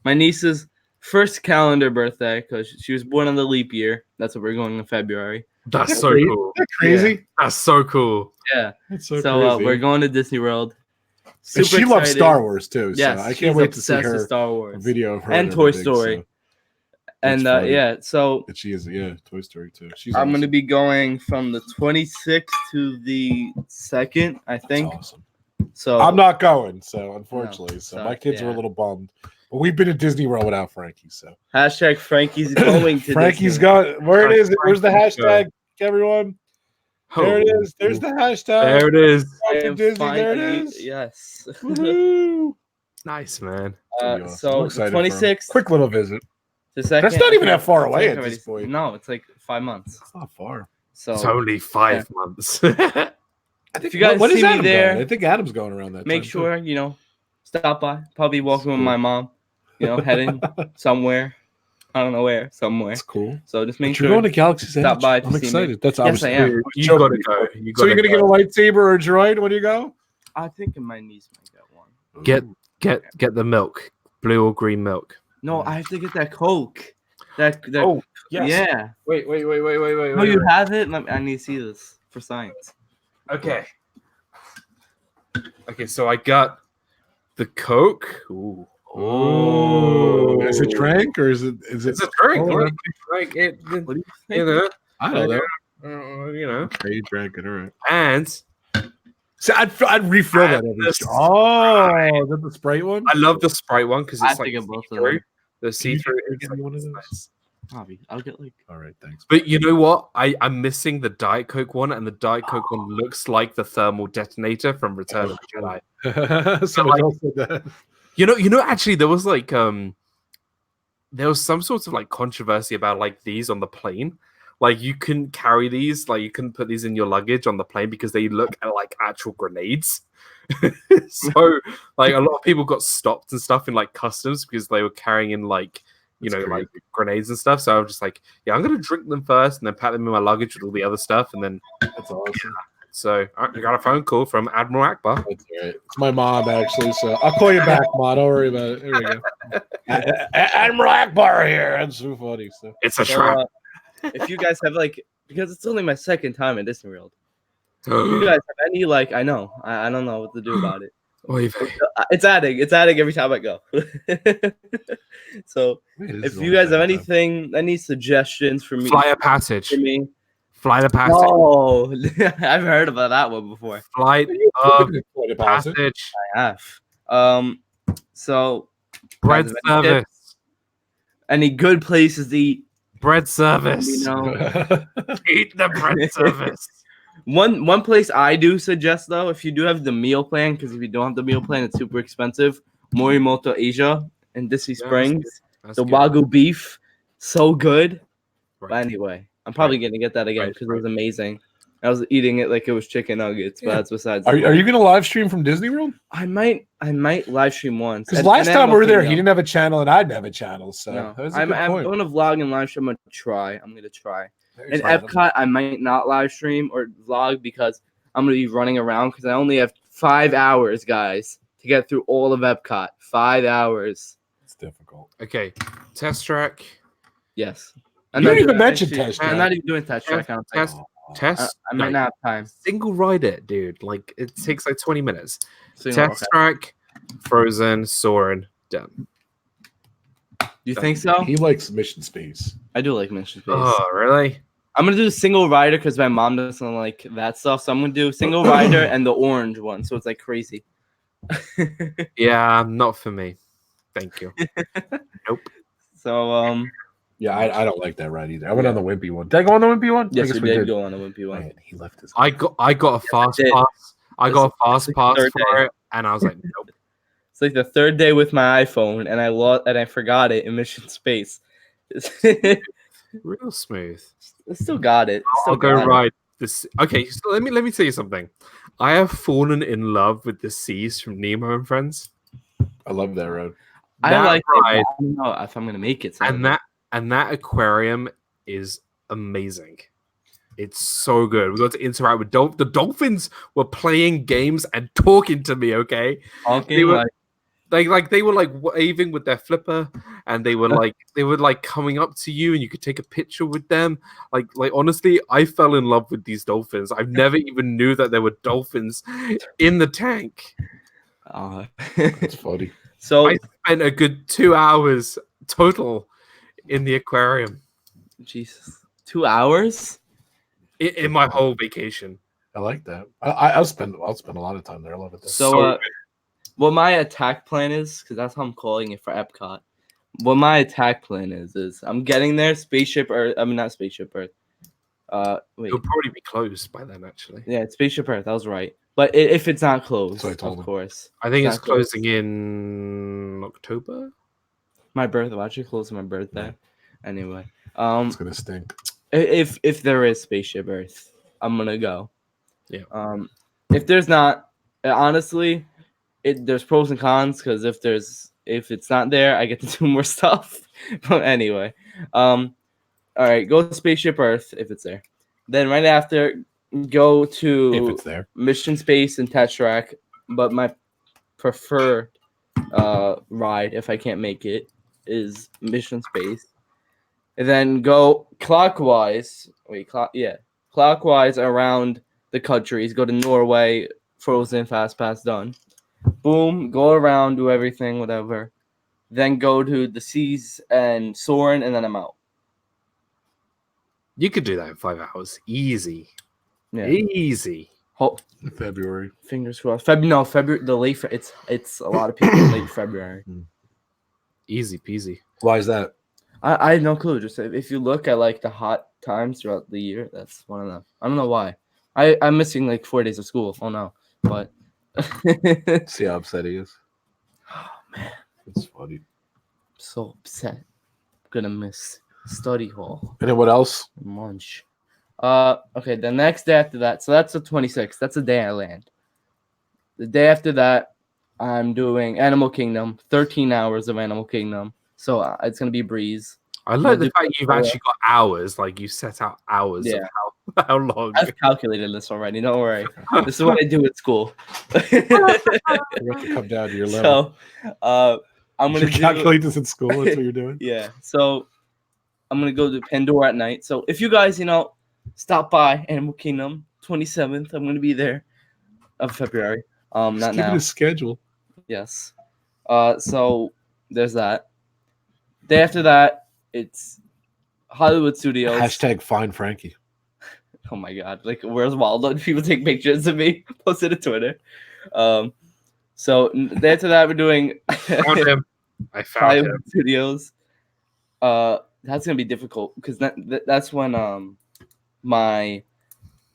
my niece's first calendar birthday because she was born on the leap year. That's what we're going in February. That's so cool. That's crazy. Yeah. That's so cool. Yeah. That's so So crazy. we're going to Disney World. And she loves Star Wars too. So Yes, I can't wait to see her Star Wars video of her and Toy Story. And yeah, so she is Toy Story too. I'm gonna be going from the 26th to the 2nd, I think. That's awesome. So I'm not going, so unfortunately, No, so so, my kids are a yeah. little bummed. But we've been at Disney World without Frankie, so hashtag Frankie's going to Frankie's Disney. gone. Where it is? Where's the Frankie's hashtag, everyone? There it is. There's the hashtag. There it is. I To am Disney. There it finally- is. Yes. Woohoo. Nice, man. That'd be awesome. I'm So the excited for him. 26th, Quick little visit. the 2nd. That's not even that far I away think at I this already- point. No, it's like 5 months. It's not far. So It's only 5 months. I think If you guys when is see me Adam there, going? I think Adam's going around that make time, sure stop by. Probably walking with cool. my mom. Heading too. somewhere. I don't know where. Somewhere. That's cool. So just But make you're sure. going to Galaxy's Edge. Stop by to I'm see me. excited. That's Yes, I am. You gotta go. So you're gonna get a lightsaber or a droid when you go? I think my niece might get one. Get the milk, blue or green milk. No, I have to get that Coke. That Oh, yes. yeah. Wait. No, you have it. I need to see this for science. Okay. Okay, so I got the Coke. Ooh. Oh, is it drink or is it? It's a drink. Oh, Like it, What do you think? you know. I don't know. You know. Okay, you drank it. All right. And So I'd refill that every. This- Oh, is that the Sprite one? I love the Sprite one because I it's have to like get both of see-through. them. The see-through. Give me one of those. Nice. Bobby, I'll get like. All right, thanks. But you know what? I'm missing the Diet Coke one, and the Diet Coke one looks like the thermal detonator from Return of the Jedi. Someone else said that. You know. Actually, there was like there was some sort of like controversy about like these on the plane. Like you couldn't carry these, like you couldn't put these in your luggage on the plane because they look like actual grenades. So like a lot of people got stopped and stuff in like customs because they were carrying in like like grenades and stuff. So I was just like, yeah, I'm gonna drink them first and then pack them in my luggage with all the other stuff, and then That's awesome. so I got a phone call from Admiral Akbar. That's all right. It's my mom actually, so I'll call you back, Ma. Don't worry about it. There we go. Admiral Akbar here. That's so funny. So It's a So, trap. if you guys have because it's only my second time at Disney World. If you guys have any I know I don't know what to do about it. It's adding every time I go. So if you guys have any suggestions for me, Flyer passage. for me, Flight of passage. no, I've heard about that one before. Flight of passage. passage. I have. So Bread guys have any service. tips? Any good places to eat? Bread service. You know, Eat the bread service. one place I do suggest though, if you do have the meal plan, because if you don't have the meal plan, it's super expensive. Morimoto Asia in Disney Yeah, Springs, That's the good. Wagyu beef, so good. Right. But anyway, I'm probably gonna get that again Right, because it was amazing. I was eating it like it was chicken nuggets, but Yeah. that's besides. Are the you point. gonna live stream from Disney World? I might live stream once. Because And- last and I have time we were a there, thing, he didn't have a channel and I didn't have a channel. So No, that was a I'm good point. going to vlog and live stream. I'm gonna try. In Sorry, Epcot, I might not live stream or vlog because I'm gonna be running around because I only have 5 hours, guys, to get through all of Epcot. 5 hours. it's difficult. Okay. Test track. Yes. You didn't even mention actually, test I'm track. not even doing test track. I don't think. Test. Test. I might like, not have time. Single ride it, dude. Like it takes like 20 minutes. So, Test track. Frozen. Soarin'. Done. you think so? He likes Mission Space. I do like Mission Space. Oh, really? I'm gonna do single rider because my mom doesn't like that stuff. So I'm gonna do single rider and the orange one. So it's like crazy. Yeah, not for me. Thank you. Nope. So Yeah, I don't like that ride either. I went on the Wimpy one. Did I go on the Wimpy one? I yes, guess you we did go on a wimpy one. Man, he left his. I got a fast did. pass. I got a fast This is pass the third for day. it, and I was like, nope. It's like the third day with my iPhone, and I forgot it in Mission Space. Real smooth. I still got it. I'll Still go got it. ride this. Okay, so let me tell you something. I have fallen in love with the seas from Nemo and Friends. I love that road. I That like it, but ride I don't know if I'm gonna make it. and that aquarium is amazing. It's so good. We got to interact with the dolphins. Were playing games and talking to me. Okay, talking they were like they were like waving with their flipper, and they were like coming up to you, and you could take a picture with them. Like honestly, I fell in love with these dolphins. I never even knew that there were dolphins in the tank. That's funny. So I spent a good 2 hours total in the aquarium Jesus, 2 hours. in my whole vacation. I like that. I'll spend a lot of time there. I love it. There. So, what my attack plan is, because that's how I'm calling it for Epcot. What my attack plan is I'm getting there. Spaceship Earth. I mean, not Spaceship Earth. Wait. It'll probably be closed by then, actually. Yeah, it's Spaceship Earth. I was right. But if it's not closed, That's what I told of him. course. I think it's not closed. closing in October. My birthday. Well, actually, close my birthday. Anyway, It's gonna stink. if there is Spaceship Earth, I'm gonna go. Yeah. If there's not, honestly, there's pros and cons because if it's not there, I get to do more stuff. But anyway, all right, go to Spaceship Earth if it's there. Then right after, go to If it's there. Mission Space and Tesseract. But my preferred ride, if I can't make it, is Mission Space. And then go clockwise. Clockwise around the countries. Go to Norway, Frozen, Fast Pass, done. Boom, go around, do everything, whatever. Then go to the seas and Soarin', and then I'm out. You could do that in 5 hours. Easy. Yeah. Easy. February. Fingers crossed. February. The late. It's a lot of people in late February. Easy peasy. Why is that? I have no clue. Just if you look at like the hot times throughout the year, that's one of them. I don't know why. I'm missing like 4 days of school. Oh no, but See how upset he is. oh man, It's funny. so upset. Gonna miss study hall. And then what else? Munch. Okay, the next day after that, so that's the 26th. That's the day I land. The day after that, I'm doing Animal Kingdom, 13 hours of Animal Kingdom. So it's gonna be a breeze. I like the fact you've actually got hours. Like you set out hours Yeah. of how long. I've calculated this already. Don't worry. This is what I do at school. You have to come down to your level. So, I'm gonna calculate this in school. That's what you're doing. Yeah. So, I'm gonna go to Pandora at night. So, if you guys, stop by Animal Kingdom, 27th, I'm gonna be there of February. Just Not give now. it a schedule. Yes. So there's that. Day after that, it's Hollywood Studios. Hashtag find Frankie. Oh my god! Like, where's Waldo? People take pictures of me, post it to Twitter. So day after that, we're doing Found him. I found Hollywood him. Studios. That's gonna be difficult because that's when my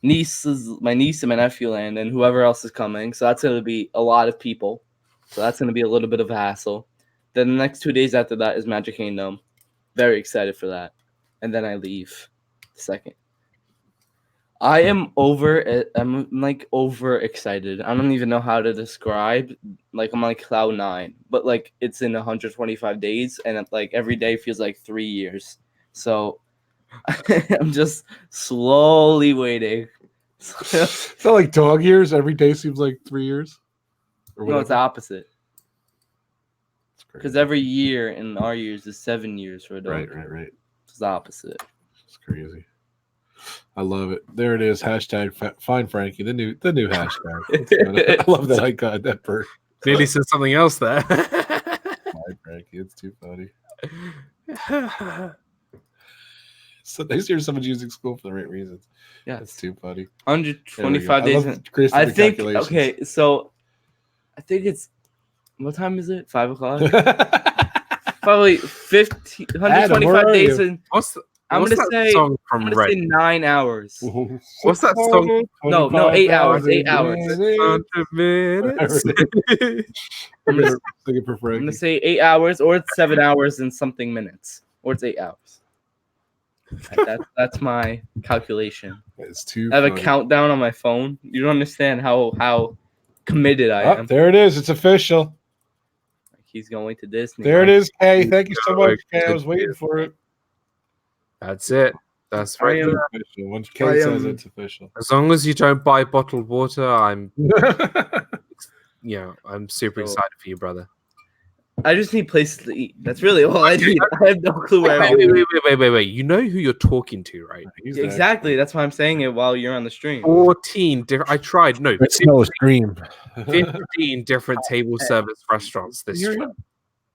niece and my nephew land, and whoever else is coming. So that's gonna be a lot of people. So that's gonna be a little bit of a hassle. Then the next 2 days after that is Magic Kingdom. Very excited for that. And then I leave the second. I'm like over excited. I don't even know how to describe. Like I'm like cloud 9, but like it's in 125 days, and like every day feels like 3 years. So I'm just slowly waiting. It's not like dog years. Every day seems like 3 years. Or No, it's the opposite. Because crazy. every year in our years is 7 years for a dog. Right. It's the opposite. It's crazy. I love it. There it is. Hashtag find Frankie. The new hashtag. I love that I got that bird. Nearly said something else there. Find Frankie. It's too funny. So nice to hear someone's using school for the right reasons. Yeah, It's too funny. 125 There we go. days. I I love think. calculations. Okay, so I think it's what time is it? 5 o'clock. Probably 125 Adam, where are days, you? and What's I'm gonna that say song from I'm gonna say Red? 9 hours. What's that song? No, 8 hours. 8 hours. 100 minutes. I'm gonna sing it for I'm Frankie. gonna say 8 hours, or it's 7 hours and something minutes, or it's 8 hours. That's my calculation. It's too. I have a funny. countdown on my phone. You don't understand how committed I Oh, am. there it is. It's official. He's going to Disney. There it is. Hey, thank you so much, Kay. I Good was waiting for it. That's it. That's I right. am- there. Official. Once I Kay says am- it's official. As long as you don't buy bottled water, I'm super So- excited for you, brother. I just need places to eat. That's really all I need. I have no clue where I'm Wait. You know who you're talking to, right? He's there. Exactly. That's why I'm saying it while you're on the stream. 14 different. I tried. No, It's no stream. 15 different table service restaurants this You're- trip.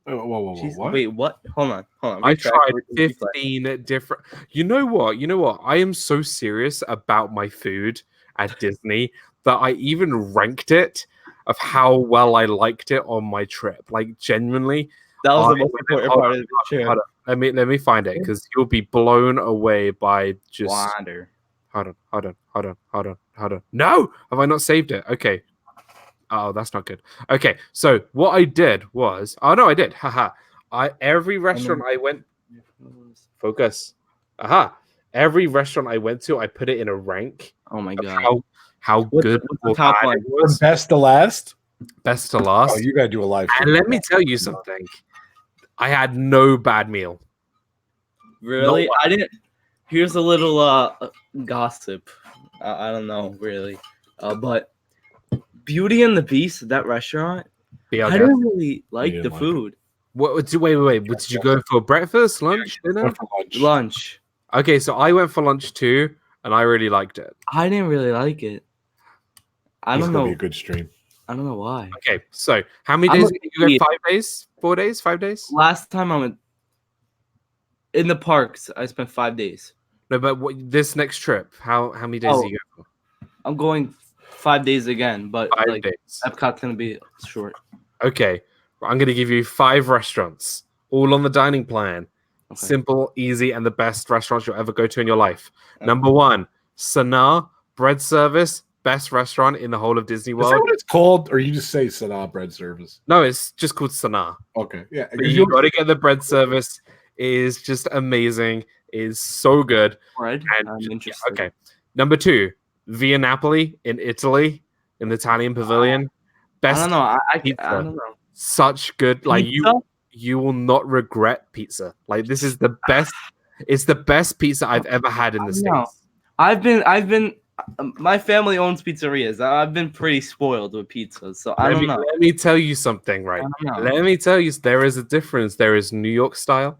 Whoa, Jeez, what? wait, what? Hold on. I Retract, tried replay. 15 different. You know what? I am so serious about my food at Disney that I even ranked it of how well I liked it on my trip. Like genuinely, That was the I- most important hold part on, of the trip. hold on. Let me find it because you'll be blown away by just. Wander. Hold on. No, have I not saved it? Okay. Oh, that's not good. Okay, so what I did was, I did. Haha. Every restaurant I went. Focus. Aha. Every restaurant I went to, I put it in a rank Oh my of god. how good what's the or top bad one? it was. Best to last? Best to last. Oh, you gotta do a live And stream. let me tell you something. I had no bad meal. Really? No. I didn't. Here's a little gossip. I don't know really, but Beauty and the Beast, that restaurant, BL I guy. didn't really like didn't the like it. food. Wait. Did you go for breakfast, lunch, dinner? Went for lunch. Lunch, Okay, so I went for lunch too, and I really liked it. I didn't really like it. I This don't is gonna know. be a good stream. I don't know why. Okay, so how many I'm days a- did you go? 5 days? 4 days? 5 days? Last time I went in the parks, I spent 5 days. No, but this next trip, how many days Oh. do you go for? I'm going 5 days again, but 5 like days. Epcot's gonna be short. Okay, I'm gonna give you 5 restaurants, all on the dining plan. Okay. Simple, easy, and the best restaurants you'll ever go to in your life. Okay. Number 1, Sanaa bread service, best restaurant in the whole of Disney Is that World. what it's called? Or you just say Sanaa bread service? No, it's just called Sanaa. Okay. Yeah. But you got to get the bread service. It is just amazing. It is so good. Bread. And I'm yeah, interested. okay. Number 2, Via Napoli in Italy, in the Italian Pavilion. I Best don't know. I pizza. don't know. Such good. Like Pizza? you will not regret pizza. Like this is the best. It's the best pizza I've ever had in the No. States. I've been. My family owns pizzerias. I've been pretty spoiled with pizza, so I don't know. Let me tell you something, right? I don't know. Let me tell you, there is a difference. There is New York style,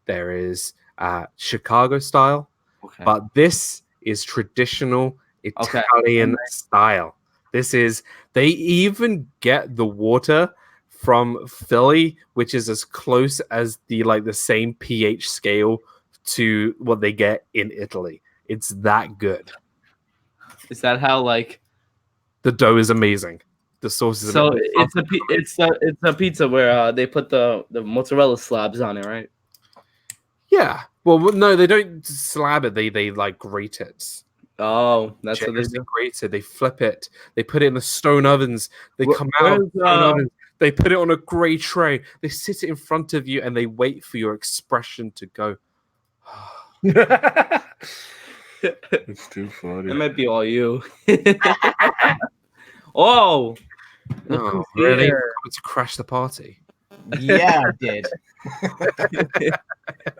there is Chicago style, Okay. but this is traditional Okay. Italian style. This is, they even get the water from Philly, which is as close as the same pH scale to what they get in Italy. It's that good. Is that how like? The dough is amazing. The sauce is So amazing. it's a pizza where they put the mozzarella slabs on it, right? Yeah. Well, no, they don't slab it. They like grate it. Oh, that's what they Generously do. grated. They flip it. They put it in the stone ovens. They come out of where's, the stone ovens. They put it on a grey tray. They sit it in front of you and they wait for your expression to go. It's too funny. It might be all you. Oh, look Oh, who's really? here. Coming to crash the party. Yeah, I did.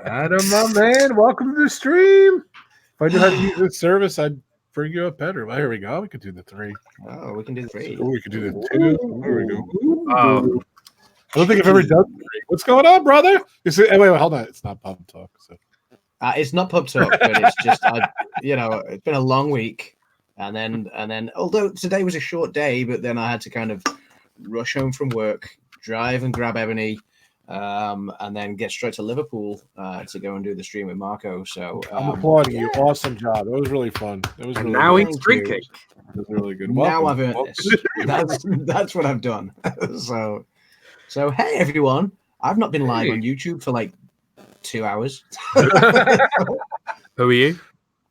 Adam, my man, welcome to the stream. If I knew how to use this service, I'd bring you up better. Well, here we go. We could do the 3. Oh, we can do 3. Oh, we could do the 2. There we go. Oh. I don't think I've ever done 3. What's going on, brother? Wait, hold on. It's not pub talk. So. It's not pub talk, but it's just it's been a long week, and then although today was a short day, but then I had to kind of rush home from work, drive and grab Ebony, and then get straight to Liverpool to go and do the stream with Marco. So I'm applauding you. Awesome job. That was really fun. It was And really now good. he's drinking. It was really good. now Welcome. I've earned Welcome this. to the stream. That's what I've done. So hey everyone, I've not been live Hey. on YouTube for like 2 hours. Who are you?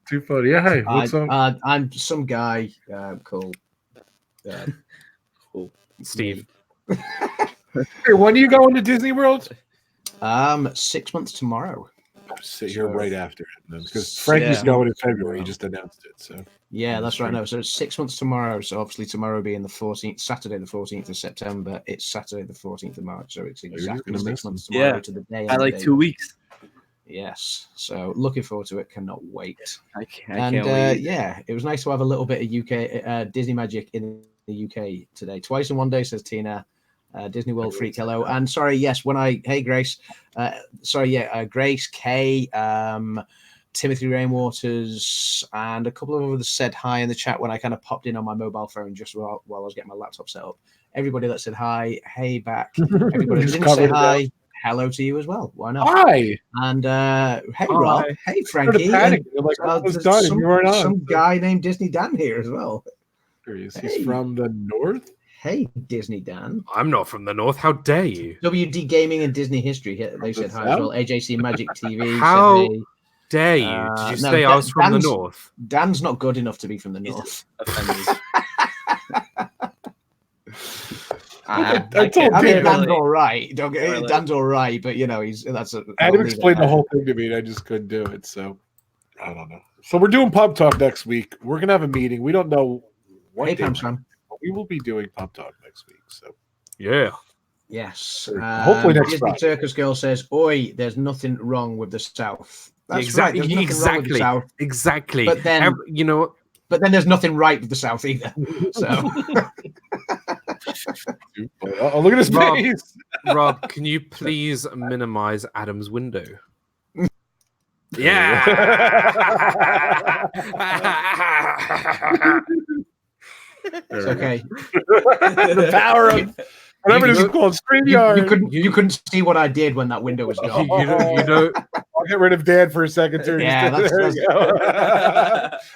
Too funny. Yeah, hey, what's up? I'm some guy called. Steve. Hey, when are you going to Disney World? 6 months tomorrow. sit here right after it because Frankie's going in February. He just announced it. So yeah, that's right. No, so it's 6 months tomorrow. So obviously tomorrow being the 14th, Saturday the 14th of September. It's Saturday the 14th of March. So it's exactly 6 months tomorrow to the day. I like 2 weeks. Yes. So looking forward to it. Cannot wait. I can't wait. Yeah, it was nice to have a little bit of UK Disney magic in the UK today. Twice in one day, says Tina. Disney World Freak, hello. And sorry, yes, hey Grace. Grace, Kay, Timothy Rainwaters, and a couple of others said hi in the chat when I kind of popped in on my mobile phone just while I was getting my laptop set up. Everybody that said hi, hey back. Everybody that didn't say hi, hello to you as well. Why not? Hi. And hey Rob, hey Frankie. Some guy named DizneyDan here as well. He's from the north. Hey, DizneyDan. I'm not from the north. How dare you? WD Gaming and Disney History. They said hi as well. AJC Magic TV. How dare you? Did you say I was from the north? Dan's not good enough to be from the north. I mean, Dan's all right. Dan's all right, but Adam explained the whole thing to me, and I just couldn't do it. So I don't know. So we're doing Pub Talk next week. We're gonna have a meeting. We don't know what day. We will be doing Pub Talk next week. So yeah. Yes. Hopefully next Disney Friday. Circus Girl says, "Oi, there's nothing wrong with the South." That's exactly. Right. Exactly. The Exactly. But then But then there's nothing right with the South either. So oh, look at his face. Rob, can you please minimize Adam's window? Yeah. It's okay. The power of whatever it is called, StreamYard. You couldn't see what I did when that window was gone. I'll get rid of Dan for a second too. Yeah,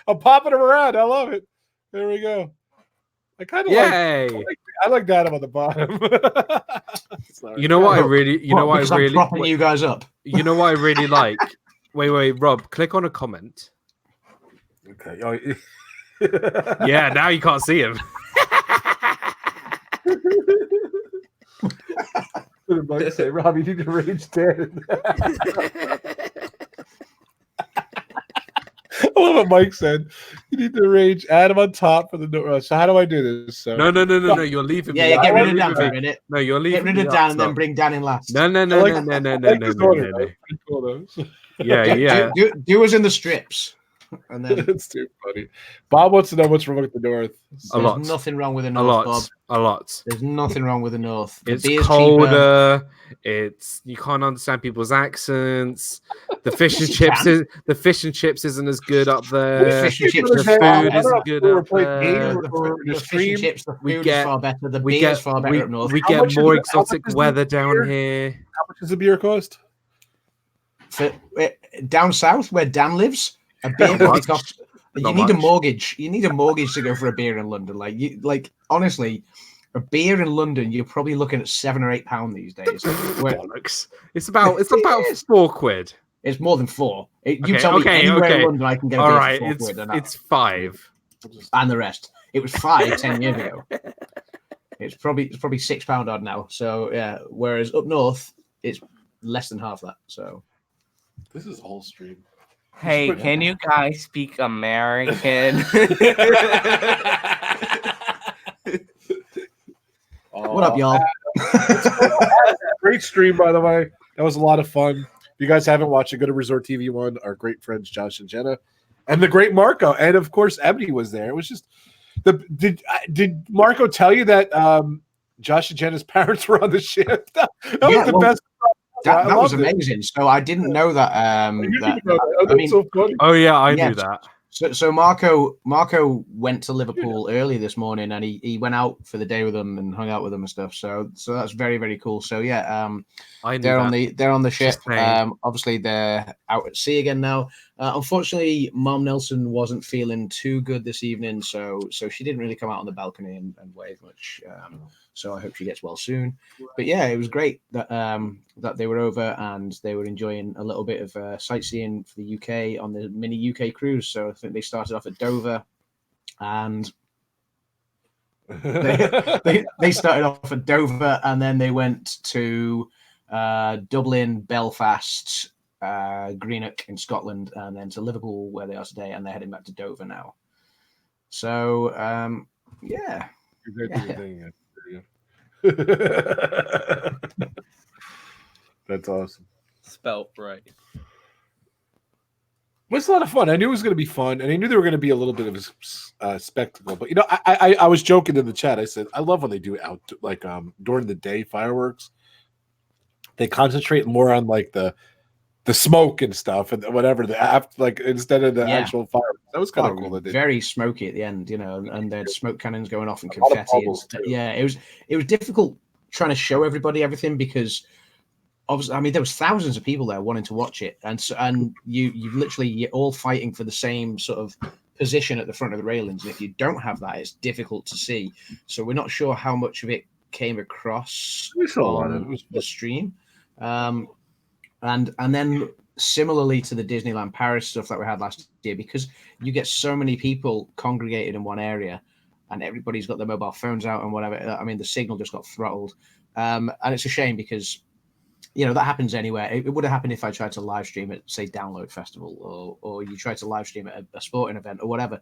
I'm popping him around. I love it. There we go. I kind of I like that on the bottom. You know what I really propping you guys up. You know what I really like? Wait, Rob, click on a comment. Okay. Yeah, now you can't see him. Mike say, Rob, you need to rage Dan. I love what Mike said. You need to rage Adam on top for the. So how do I do this? So No. You're leaving. Yeah, get rid of Dan for a minute. No, you're leaving. Get rid of Dan and then bring Dan in last. No. Yeah. Do us in the strips. And then it's too funny. Bob wants to know what's wrong with the north. There's nothing wrong with the north, Bob. A lot. There's nothing wrong with the north. It's colder. You can't understand people's accents. The fish and chips isn't as good up there. The fish and chips, the food isn't good up there. The fish and chips, the food is far better. The beer is far better up north. We get more exotic weather down here. How much does the beer cost? Down south, where Dan lives, a beer costs. You need a mortgage. You need a mortgage to go for a beer in London. Honestly, a beer in London, you're probably looking at £7 or £8 these days. It's about £4. It's more than 4. You tell me anywhere in London I can get a beer for £4. It's 5. And the rest. It was 5 10 years ago. It's probably £6 odd now. So yeah. Whereas up north, it's less than half that. So this is whole stream. Hey, can you guys speak American? What up, y'all? Great stream, by the way. That was a lot of fun. If you guys haven't watched it, go to Resort TV 1. Our great friends Josh and Jenna, and the great Marco, and of course Ebony was there. It was just did Marco tell you that Josh and Jenna's parents were on the ship? That was the best. That was amazing. So I didn't know that. So yeah, I knew that. So Marco went to Liverpool early this morning, and he went out for the day with them and hung out with them and stuff. So that's very, very cool. So yeah, they're on the ship. Obviously they're out at sea again now. Unfortunately, Mom Nelson wasn't feeling too good this evening, so she didn't really come out on the balcony and wave much. So I hope she gets well soon. But yeah, it was great that that they were over and they were enjoying a little bit of sightseeing for the UK on the mini UK cruise. So I think they started off at Dover, and they started off at Dover, and then they went to Dublin, Belfast, Greenock in Scotland, and then to Liverpool where they are today, and they're heading back to Dover now. So yeah. That's awesome. Spelt right. It was a lot of fun. I knew it was going to be fun, and I knew there were going to be a little bit of a spectacle. But I was joking in the chat. I said I love when they do it out like during the day fireworks. They concentrate more on like the smoke and stuff and whatever like instead of the actual fireworks. That was kind of cool. Very smoky at the end, and they had smoke cannons going off and confetti. Yeah, it was difficult trying to show everybody everything because. Obviously, I mean, there was thousands of people there wanting to watch it, and you're all fighting for the same sort of position at the front of the railings. And if you don't have that, it's difficult to see. So we're not sure how much of it came across on the stream, and then similarly to the Disneyland Paris stuff that we had last year, because you get so many people congregated in one area, and everybody's got their mobile phones out and whatever. I mean, the signal just got throttled, and it's a shame because. That happens anywhere. It would have happened if I tried to live stream at, say, Download Festival, or you tried to live stream at a sporting event or whatever,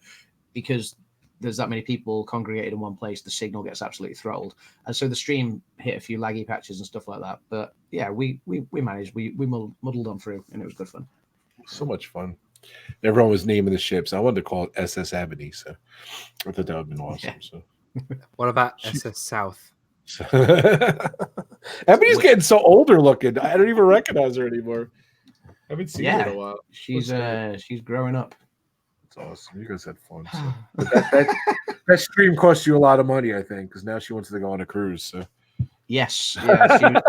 because there's that many people congregated in one place, the signal gets absolutely throttled, and so the stream hit a few laggy patches and stuff like that. But yeah, we managed. We muddled on through, and it was good fun. So much fun. Everyone was naming the ships. I wanted to call it SS Ebony, so I thought that would have been awesome. Yeah. So, what about SS South? Ebony's getting so older looking. I don't even recognize her anymore. I haven't seen her in a while. She's growing up. That's awesome. You guys had fun. So. that stream cost you a lot of money, I think, because now she wants to go on a cruise. So yes, yeah,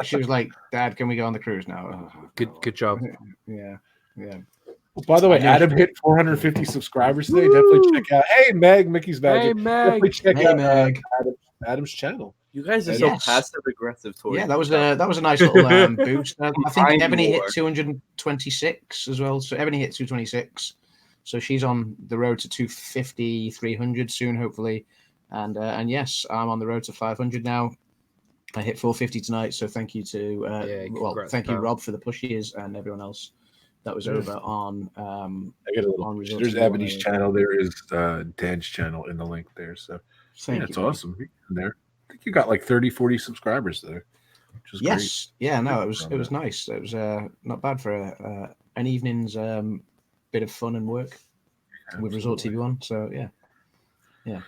she was like, "Dad, can we go on the cruise now?" Good job. Yeah. Well, by the way, Adam hit 450 subscribers today. Definitely check out. Hey, Meg, Mickey's Magic. Hey, Meg. Definitely check out Meg. Adam's channel. You guys are so passive aggressive towards. Yeah, that was a nice little boost. I think Ebony hit 226 as well. So Ebony hit 226. So she's on the road to 250, 300 soon, hopefully. And yes, I'm on the road to 500 now. I hit 450 tonight. So thank you to thank you, Rob, for the pushes and everyone else that was over on. I get a little. There's Ebony's channel. There is Dan's channel in the link there. So that's awesome. There. I think you got like 30, 40 subscribers there. Which is great. Yeah, no, it was nice. It was not bad for an evening's bit of fun and work with Resort TV One. So yeah, it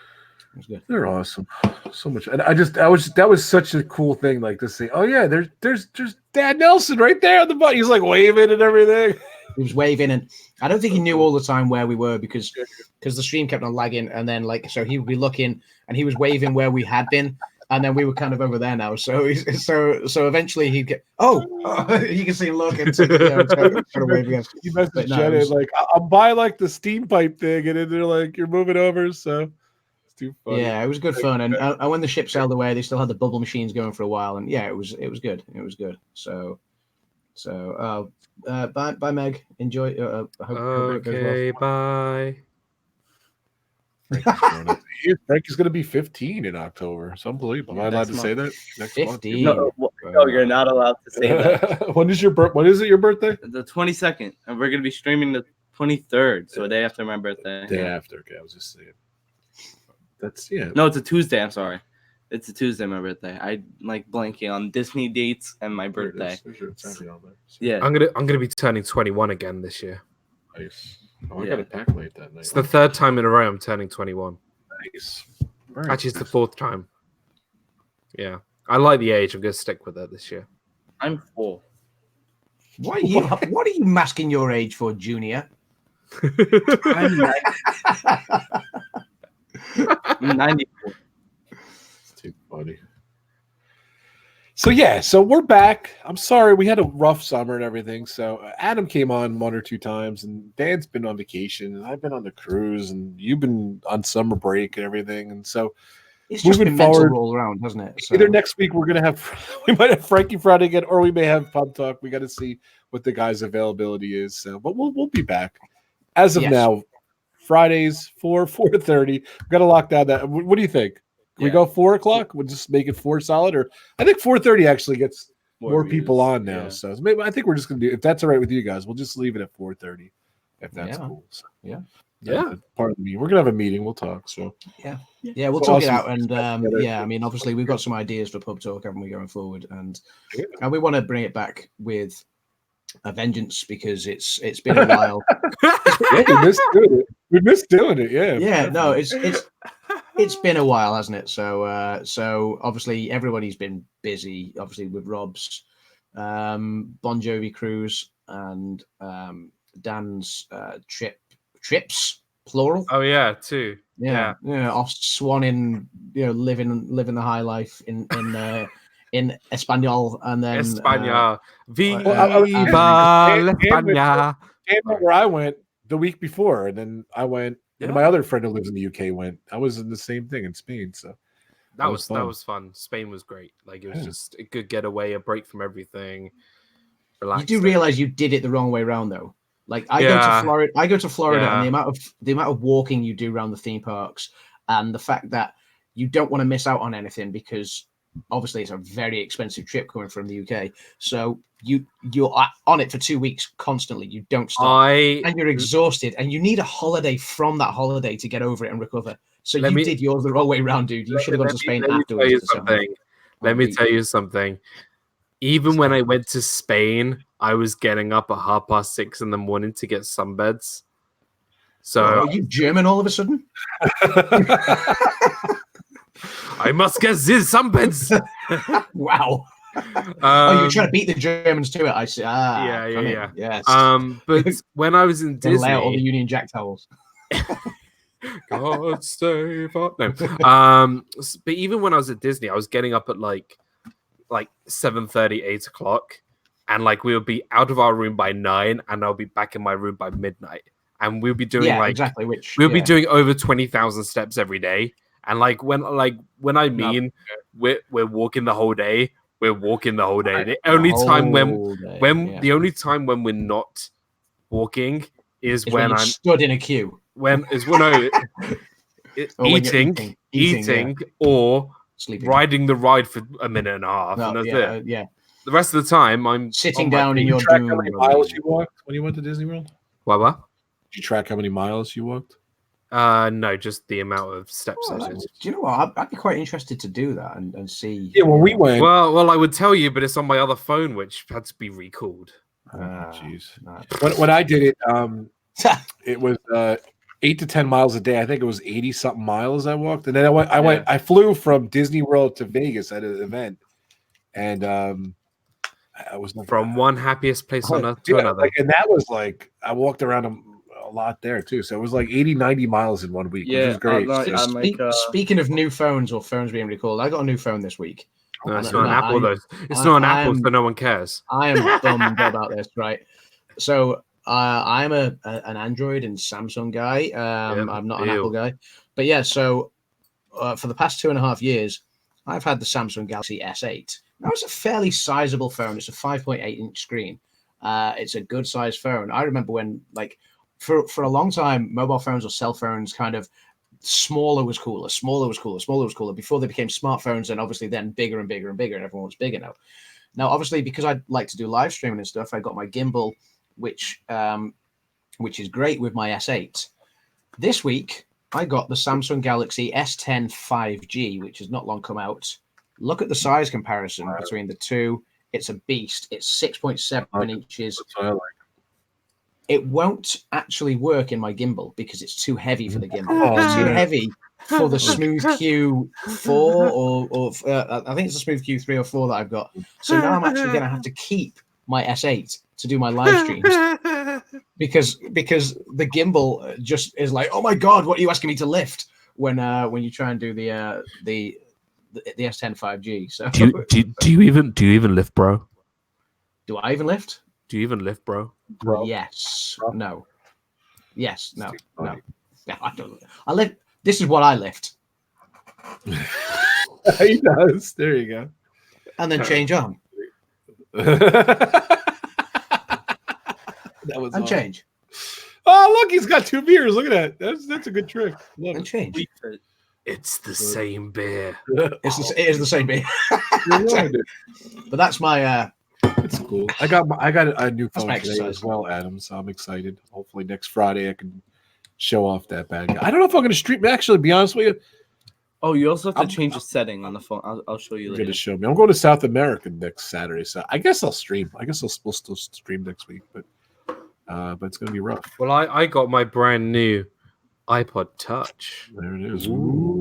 was good. They're awesome, so much. And that was such a cool thing, like to see. Oh yeah, there's Dad Nelson right there on the button. He's like waving and everything. He was waving, and I don't think he knew all the time where we were because the stream kept on lagging, and then so he would be looking and he was waving where we had been. And then we were kind of over there now, so eventually he'd get. You can see him look and wave again. He messaged Jenna like, "I'll buy like the steam pipe thing," and then they're like, "You're moving over," so it's too funny. Yeah, it was good fun, and when the ship sailed away, they still had the bubble machines going for a while, and yeah, it was good. It was good. So bye, Meg. Enjoy. Hope it goes well. Bye. Frankie's going to be 15 in October. It's unbelievable. Am I allowed to say that? Next 15. No, you're not allowed to say that. When is your birthday? The 22nd, and we're going to be streaming the 23rd, so a day after my birthday. Day after. Okay, I was just saying. That's No, it's a Tuesday. I'm sorry. It's a Tuesday, my birthday. I like blanking on Disney dates and my birthday. Yeah, I'm gonna be turning 21 again this year. Nice. I got to calculate that night. It's the third time in a row I'm turning 21. Nice. Actually, it's the fourth time. Yeah, I like the age. I'm gonna stick with it this year. I'm 4. What are you masking your age for, Junior? I'm 94. It's too funny. So we're back. I'm sorry, we had a rough summer and everything. So Adam came on 1 or 2 times, and Dan's been on vacation, and I've been on the cruise, and you've been on summer break and everything. And so it's just moving forward all around, hasn't it? So. Either next week we might have Frankie Friday again, or we may have Pub Talk. We got to see what the guys' availability is. So, but we'll be back. As of now, Fridays 4:30. We got to lock down that. What do you think? Can we go 4 o'clock? We'll just make it 4 solid, or I think 4:30 actually gets more people views, on now. yeah. So maybe I think we're just gonna do, if that's all right with you guys, we'll just leave it at 4:30, if that's Yeah. cool. So, Yeah. that's part of the meeting. We're gonna have a meeting. We'll talk. So Yeah, we'll So talk it awesome. out, and Together. yeah, I mean, obviously, we've got some ideas for pub talk, haven't we, going forward, and Yeah. we want to bring it back with a vengeance because it's been a while. Yeah, we missed doing it. We missed doing it. Yeah. Yeah, no, definitely. it's been a while, hasn't it? So obviously everybody's been busy, obviously with Rob's Bon Jovi cruise and Dan's trips plural. Oh yeah, too. Yeah, off swanning, living the high life in Espanol, and then España. Viva España. España. Where I went the week before, and then I went, and Yeah. my other friend who lives in the UK went. I was in the same thing in Spain, so That was was fun. fun. Spain was great. Like it was Yeah. just a good getaway, a break from everything. Relax. you do realize you did it the wrong way around, though. Like I Yeah. go to Florida, and Yeah. the amount of walking you do around the theme parks, and the fact that you don't want to miss out on anything because obviously it's a very expensive trip coming from the UK. So you're on it for 2 weeks constantly. You don't stop, and you're exhausted, and you need a holiday from that holiday to get over it and recover. So did yours the wrong way around, dude. You should have gone to Spain afterwards. Let me tell you something. Even when I went to Spain, I was getting up at 6:30 in the morning to get sunbeds. So are you German all of a sudden? I must get these sunbeds. Wow. You're trying to beat the Germans to it. I see. Yeah. Yes. But when I was in They lay out all the Disney, Union Jack towels. God save us. No. But even when I was at Disney, I was getting up at like 7:30, 8 o'clock, and like we would be out of our room by 9, and I'll be back in my room by midnight, and we'll be doing exactly. Be doing over 20,000 steps every day, and when I mean we're walking the whole day, we're walking the whole day. The only time when we're not walking is when you're I'm stood in a queue. Eating or sleeping, riding the ride for a minute and a half, and that's it. Yeah. The rest of the time, I'm sitting down in your track doom. how many miles you walked when you went to Disney World? What? Did you track how many miles you walked? No, just the amount of steps I did. Do you know what? I'd be quite interested to do that and see. Yeah, when we went. Well, I would tell you, but it's on my other phone, which had to be recalled. Jeez. When I did it, it was 8 to 10 miles a day. I think it was 80 something miles I walked, and then I flew from Disney World to Vegas at an event, and I was from one happiest place on earth to another. And that was like I walked around a lot there too, so it was like 80, 90 miles in 1 week, which was great. Speaking of new phones or phones being recalled, I got a new phone this week. No, it's not an Apple, though. It's not an Apple, so no one cares. I am bummed about this, right? So I'm an Android and Samsung guy. I'm not an Apple guy. But yeah, so for the past 2.5 years, I've had the Samsung Galaxy S8. Now, it's a fairly sizable phone. It's a 5.8-inch screen. It's a good size phone. I remember when, for a long time, mobile phones or cell phones kind of smaller was cooler before they became smartphones, and obviously then bigger and bigger and bigger, and everyone was bigger now. Now, obviously, because I like to do live streaming and stuff, I got my gimbal, which is great with my S8. This week, I got the Samsung Galaxy S10 5G, which has not long come out. Look at the size comparison between the two. It's a beast. It's 6.7 inches. It won't actually work in my gimbal because it's too heavy for the gimbal. It's too heavy for the Smooth Q4 or I think it's a Smooth Q3 or 4 that I've got. So now I'm actually going to have to keep my S8 to do my live streams because the gimbal just is like, oh my god, what are you asking me to lift when you try and do the S10 5G? So do you even lift, bro? Do I even lift? Do you even lift, bro? Yes. Bro. No. Yes. No. No. No. I don't. I lift. This is what I lift. He does. There you go. And then change arm. That was and change. Oh, look, he's got 2 beers. Look at that. That's a good trick. And change. It's the same beer. It is the same beer. But that's my. It's cool. I got a new phone my today exercise. as well, Adam. So I'm excited. Hopefully next Friday I can show off that bad guy. I don't know if I'm going to stream. Actually, to be honest with you, Oh, you also have to change the setting on the phone. I'll show you you're later. going to show me. I'm going to South America next Saturday, so I guess I'll stream. I guess we'll still stream next week, but it's going to be rough. Well, I got my brand new iPod Touch. There it is. Ooh.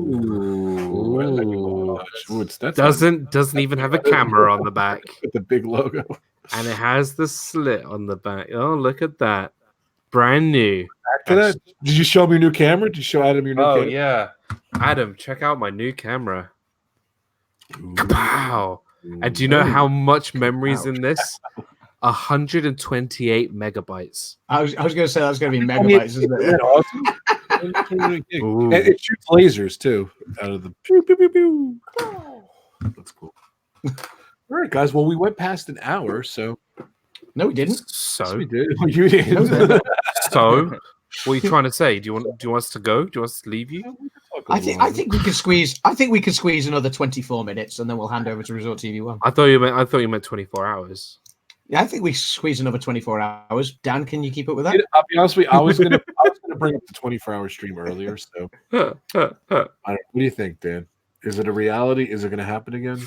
That's Doesn't even have a camera on the back, with the big logo. and it has the slit on the back. Oh, look at that! Brand new. Back to that. Did you show me your new camera? Did you show Adam your new camera? Yeah, Adam, check out my new camera. Wow! And do you know how much memory's in this? 128 megabytes. I was going to say that's going to be megabytes, isn't it? Awesome. Ooh. And it shoots lasers too out of the pew, pew, pew, pew. That's cool. All right, guys. Well, we went past an hour, so No, we didn't. yes, So, we did. You did. so, what are you trying to say? Do you want us to go? Do you want us to leave you? I think we could squeeze. I think we could squeeze another 24 minutes, and then we'll hand over to Resort TV One. I thought you meant 24 hours. Yeah, I think we squeeze another 24 hours. Dan, can you keep up with that? I'll be honest with you. I was gonna bring up the 24-hour stream earlier. So, what do you think, Dan? Is it a reality? Is it gonna happen again?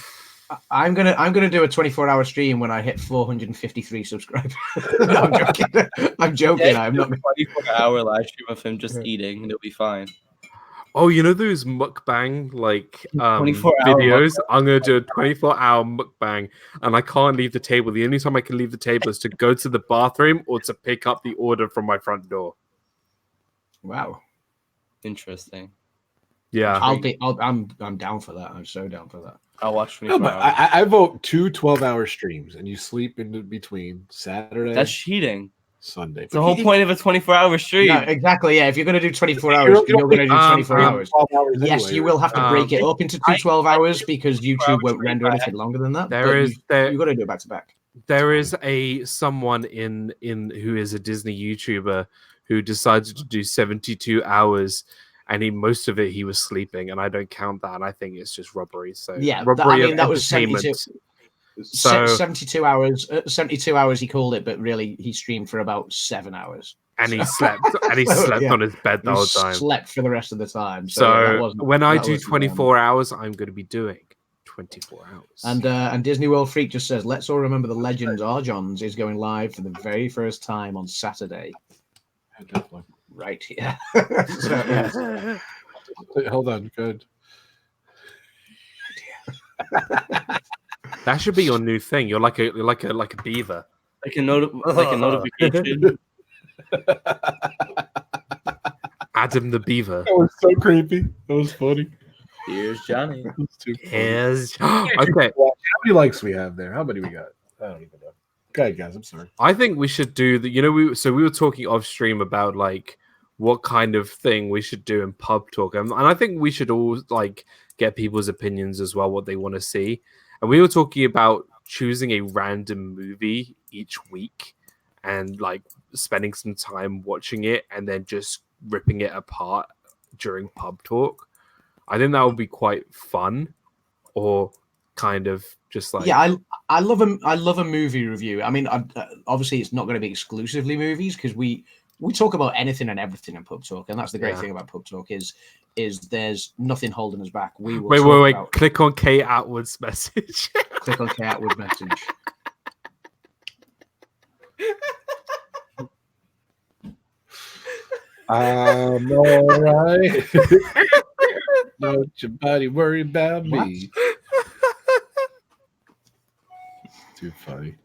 I'm gonna do a 24-hour stream when I hit 453 subscribers. No, I'm joking. I'm joking. Yeah, I'm not. 24-hour live stream of him just eating, and it'll be fine. Oh, you know those mukbang 24-hour videos? I'm gonna do a 24-hour mukbang, and I can't leave the table. The only time I can leave the table is to go to the bathroom or to pick up the order from my front door. Wow. Interesting. Yeah, I'm down for that. I'm so down for that. I'll watch No, 24 but hours. I vote 2 12-hour streams, and you sleep in between Saturday, That's cheating. Sunday. It's the whole point of a 24-hour stream. No, exactly. Yeah, if you're gonna do 24 hours, you're gonna do 24 hours. 12 hours Yes, anyway, you will have to break it up into two 12 hours because YouTube won't stream render anything longer than that. There but is- you got to do it back to back. there is someone in who is a Disney YouTuber who decided to do 72 hours, and most of it he was sleeping, and I don't count that, and I think it's just robbery. So Yeah, robbery that was entertainment. 72. So 72 hours. 72 hours he called it, but really he streamed for about 7 hours. and he slept Yeah. on his bed the He whole time. slept for the rest of the time. So yeah, that wasn't- when I that do wasn't, 24 hours, I'm going to be doing 24 hours. And Disney World Freak just says, let's all remember the legend Arjons is going live for the very first time on Saturday. Yeah, definitely. Right, yeah. So, yeah. Hold on, good. That should be your new thing. You're like a beaver. Like a notification. Adam the beaver. That was so creepy. That was funny. Here's Johnny. That was too funny. Is okay. How many likes we have there? How many we got? I don't even know. Go ahead, guys. I'm sorry. I think we should do the. We were talking off stream about like what kind of thing we should do in pub talk, and I think we should all like get people's opinions as well, what they want to see. And we were talking about choosing a random movie each week and like spending some time watching it and then just ripping it apart during pub talk. I think that would be quite fun, or kind of just like Yeah, I love a movie review. I mean, obviously it's not going to be exclusively movies because we talk about anything and everything in pub talk, and that's the great thing about pub talk is there's nothing holding us back. We will wait. about- Click on Kate Atwood's message. click on Kate Atwood message. I'm all right. Don't your body worry about me. Too funny.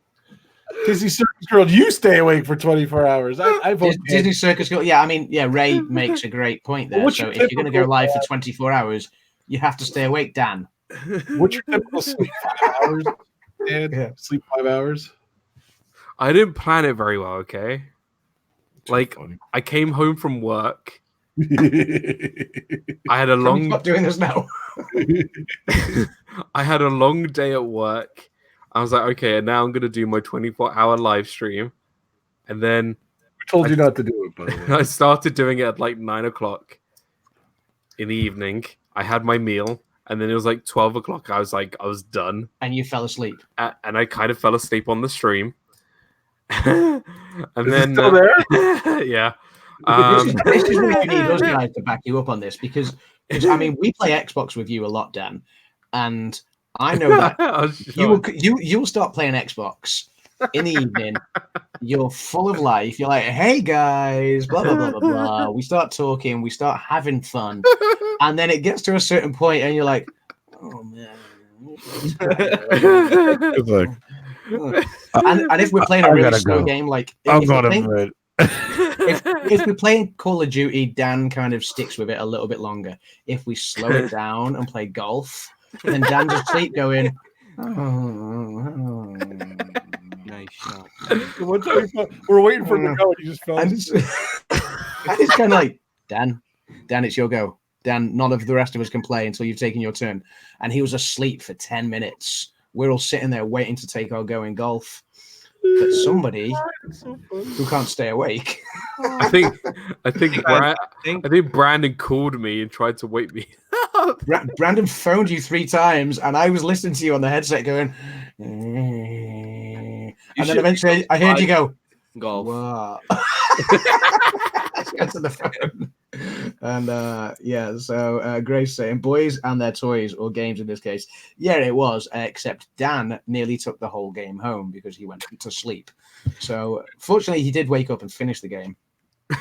Disney Circus Girl, you stay awake for 24 hours. I vote Disney Circus Girl. Yeah, I mean, yeah, Ray makes a great point there. What's So your if you're going to go typical, live for 24 hours, you have to stay awake, Dan. What's your typical sleep? 5 hours? Dan? Yeah. Sleep 5 hours? I didn't plan it very well, okay? Too Like, funny. I came home from work. I had a Can we long stop doing this now. I had a long day at work. I was like, okay, and now I'm gonna do my 24-hour live stream. And then We told you not to do it, by the way. I started doing it at like 9 o'clock in the evening. I had my meal, and then it was like 12 o'clock. I was done, And you fell asleep. and I kind of fell asleep on the stream. And Is it then still there? yeah. This is where you need us guys to back you up on this because I mean we play Xbox with you a lot, Dan, and I know that you'll start playing Xbox in the evening. You're full of life. You're like, hey guys, blah blah blah blah blah. We start talking, we start having fun, and then it gets to a certain point, and you're like, oh man. It's like, And if we're playing a really slow game, like if we're playing Call of Duty, Dan kind of sticks with it a little bit longer. If we slow it down and play golf, then Dan's asleep going, oh. Nice shot. We're waiting for him to go, and you just fell. And it's kind of like, Dan, it's your go. Dan, none of the rest of us can play until you've taken your turn. And he was asleep for 10 minutes. We're all sitting there waiting to take our go in golf. But somebody who can't stay awake. I think Brandon called me and tried to wake me up. Brandon phoned you 3 times, and I was listening to you on the headset going, and then eventually I heard you go, golf. Wow. Answer the phone. And so Grace saying boys and their toys, or games in this case. Yeah, it was, except Dan nearly took the whole game home because he went to sleep. So fortunately he did wake up and finish the game.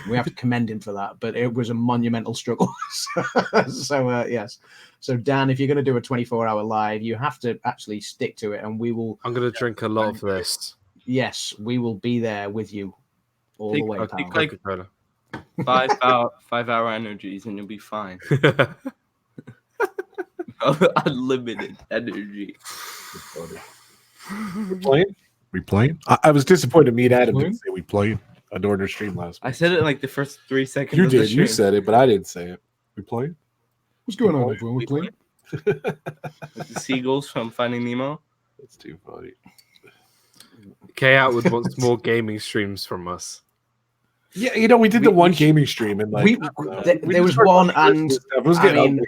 We have to commend him for that, but it was a monumental struggle. So yes. So Dan, if you're going to do a 24-hour live, you have to actually stick to it, and we will. I'm going to drink a lot of this. Yes, we will be there with you all the way. Take like 5-hour energies, and you'll be fine. Unlimited energy. We playing? I was disappointed me and Adam didn't say we played during our stream last week. I said it in like the first 3 seconds. You of the did. You stream. said it, but I didn't say it. We playing? What's going on, everyone? We playing? With the seagulls from Finding Nemo. That's too funny. K Outwood wants more gaming streams from us. Yeah, we did the one gaming stream, and like there was one, and I mean,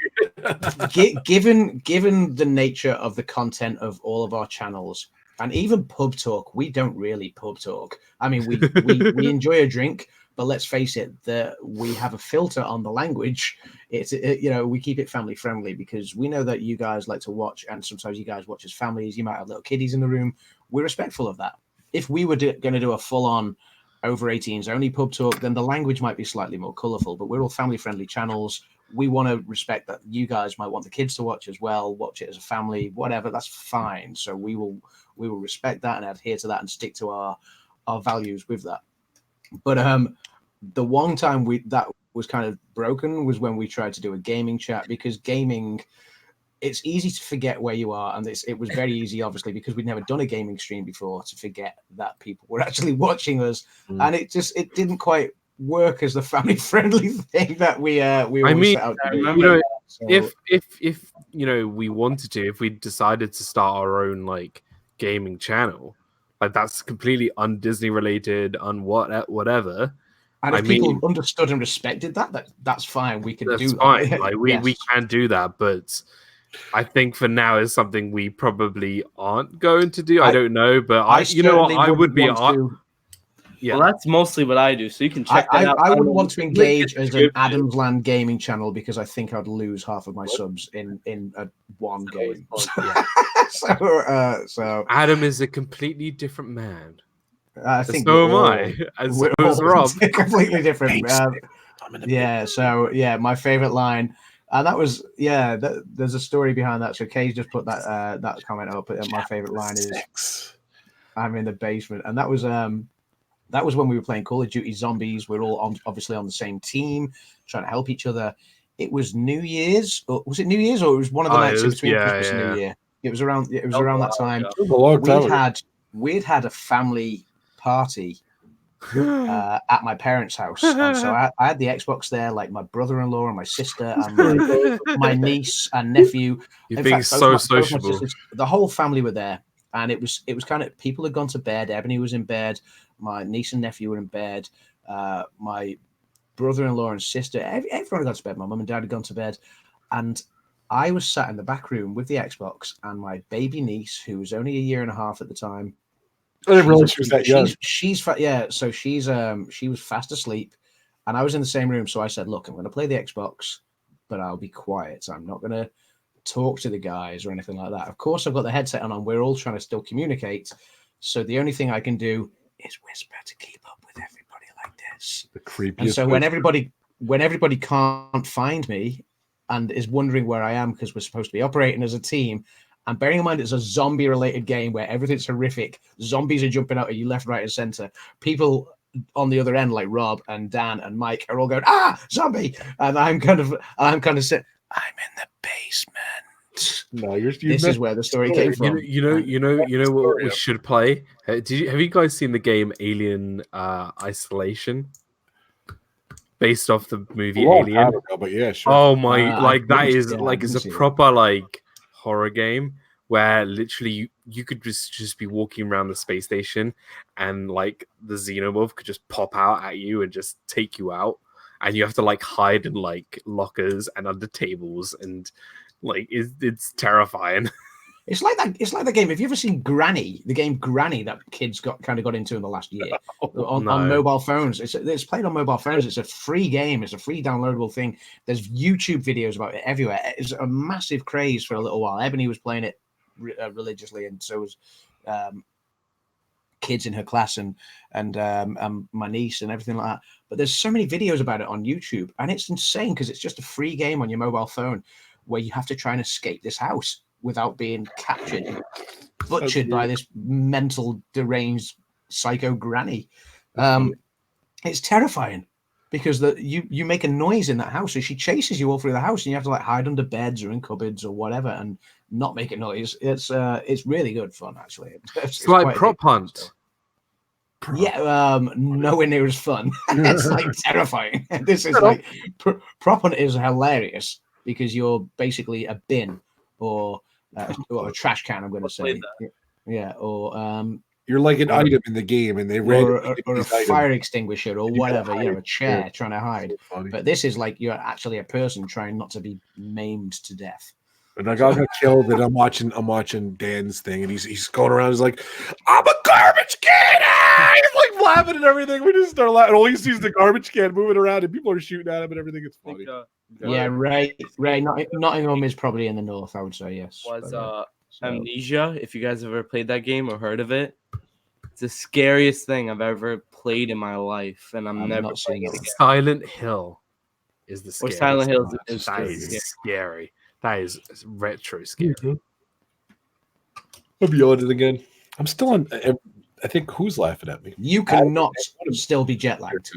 given the nature of the content of all of our channels, and even pub talk, we don't really pub talk. I mean, we enjoy a drink, but let's face it, we have a filter on the language. We keep it family friendly because we know that you guys like to watch, and sometimes you guys watch as families. You might have little kiddies in the room. We're respectful of that. If we were going to do a full on over 18s only pub talk, then the language might be slightly more colorful, but we're all family friendly channels. We want to respect that you guys might want the kids to watch as well, watch it as a family, whatever, that's fine. So we will respect that and adhere to that and stick to our values with that. But the one time that was kind of broken was when we tried to do a gaming chat, because gaming, it's easy to forget where you are, and it was very easy, obviously, because we'd never done a gaming stream before, to forget that people were actually watching us, and it didn't quite work as the family friendly thing that we set out to do. If we wanted to, if we decided to start our own like gaming channel, like that's completely un-Disney related, whatever. And if people understood and respected that's fine. We can do that. That's fine. Like we can do that, but I think for now is something we probably aren't going to do. I don't know, but I would be. Yeah. Well, that's mostly what I do, so you can check that out. I wouldn't want to engage as an AdamsLand gaming channel because I think I'd lose half of my subs in one game. So Adam is a completely different man. I think so am I. As Rob, completely different. My favorite line. And that was, there's a story behind that. So Kay's just put that comment up. My favorite line is, I'm in the basement. And that was when we were playing Call of Duty Zombies. We're all obviously on the same team, trying to help each other. It was New Year's. Or was it New Year's, or it was one of the nights in between Christmas and New Year? It was around that time. We'd had a family party at my parents' house, and so I had the Xbox there, like my brother-in-law and my sister and my niece and nephew. You're being so sociable. The whole family were there, and it was kind of, people had gone to bed. Ebony was in bed, my niece and nephew were in bed, my brother-in-law and sister, everyone had gone to bed. My mum and dad had gone to bed, and I was sat in the back room with the Xbox and my baby niece, who was only a year and a half at the time. I didn't realize she was that young. So she was fast asleep, and I was in the same room. So I said, "Look, I'm going to play the Xbox, but I'll be quiet. I'm not going to talk to the guys or anything like that." Of course, I've got the headset on. We're all trying to still communicate. So the only thing I can do is whisper to keep up with everybody like this. The creepiest. And so when everybody can't find me and is wondering where I am because we're supposed to be operating as a team, and bearing in mind it's a zombie-related game where everything's horrific, zombies are jumping out at you left, right, and center. People on the other end, like Rob and Dan and Mike, are all going, zombie, and I'm kind of sitting. I'm in the basement. No, this is where the story came from. You know what we should play? Have you guys seen the game Alien Isolation? Based off the movie Alien. But yeah, sure. Oh my! It's a proper horror game where literally you could just be walking around the space station and the xenomorph could just pop out at you and just take you out, and you have to hide in lockers and under tables, and it's terrifying. It's like the game. Have you ever seen Granny? The game Granny that kids got into in the last year on mobile phones. It's played on mobile phones. It's a free game. It's a free downloadable thing. There's YouTube videos about it everywhere. It's a massive craze for a little while. Ebony was playing it religiously, and so was kids in her class and my niece and everything like that. But there's so many videos about it on YouTube, and it's insane because it's just a free game on your mobile phone where you have to try and escape this house without being butchered by this mental deranged psycho granny. It's terrifying because you make a noise in that house, so she chases you all through the house, and you have to hide under beds or in cupboards or whatever and not make a noise. It's really good fun, actually. It's like Prop Hunt. Yeah, nowhere near as fun. It's terrifying. This is Prop Hunt is hilarious because you're basically a bin or a trash can, I'm going to say. Yeah, or you're like an item in the game, and they or a fire extinguisher or whatever. A chair trying to hide. But this is you're actually a person trying not to be maimed to death. And I got killed, and I'm watching Dan's thing, and he's going around. He's like, "I'm a garbage can!" He's laughing and everything. We just start laughing. All he sees is the garbage can moving around, and people are shooting at him and everything. It's funny. Yeah, Ray. Nottingham is probably in the north, I would say. Yes. Was Amnesia? If you guys ever played that game or heard of it, it's the scariest thing I've ever played in my life, and I'm never playing it again. Silent Hill is the scariest. Silent Hill is scary. That is retro scary. Mm-hmm. I'll be on it again. I'm still on. I think who's laughing at me? You cannot still be jet lagged.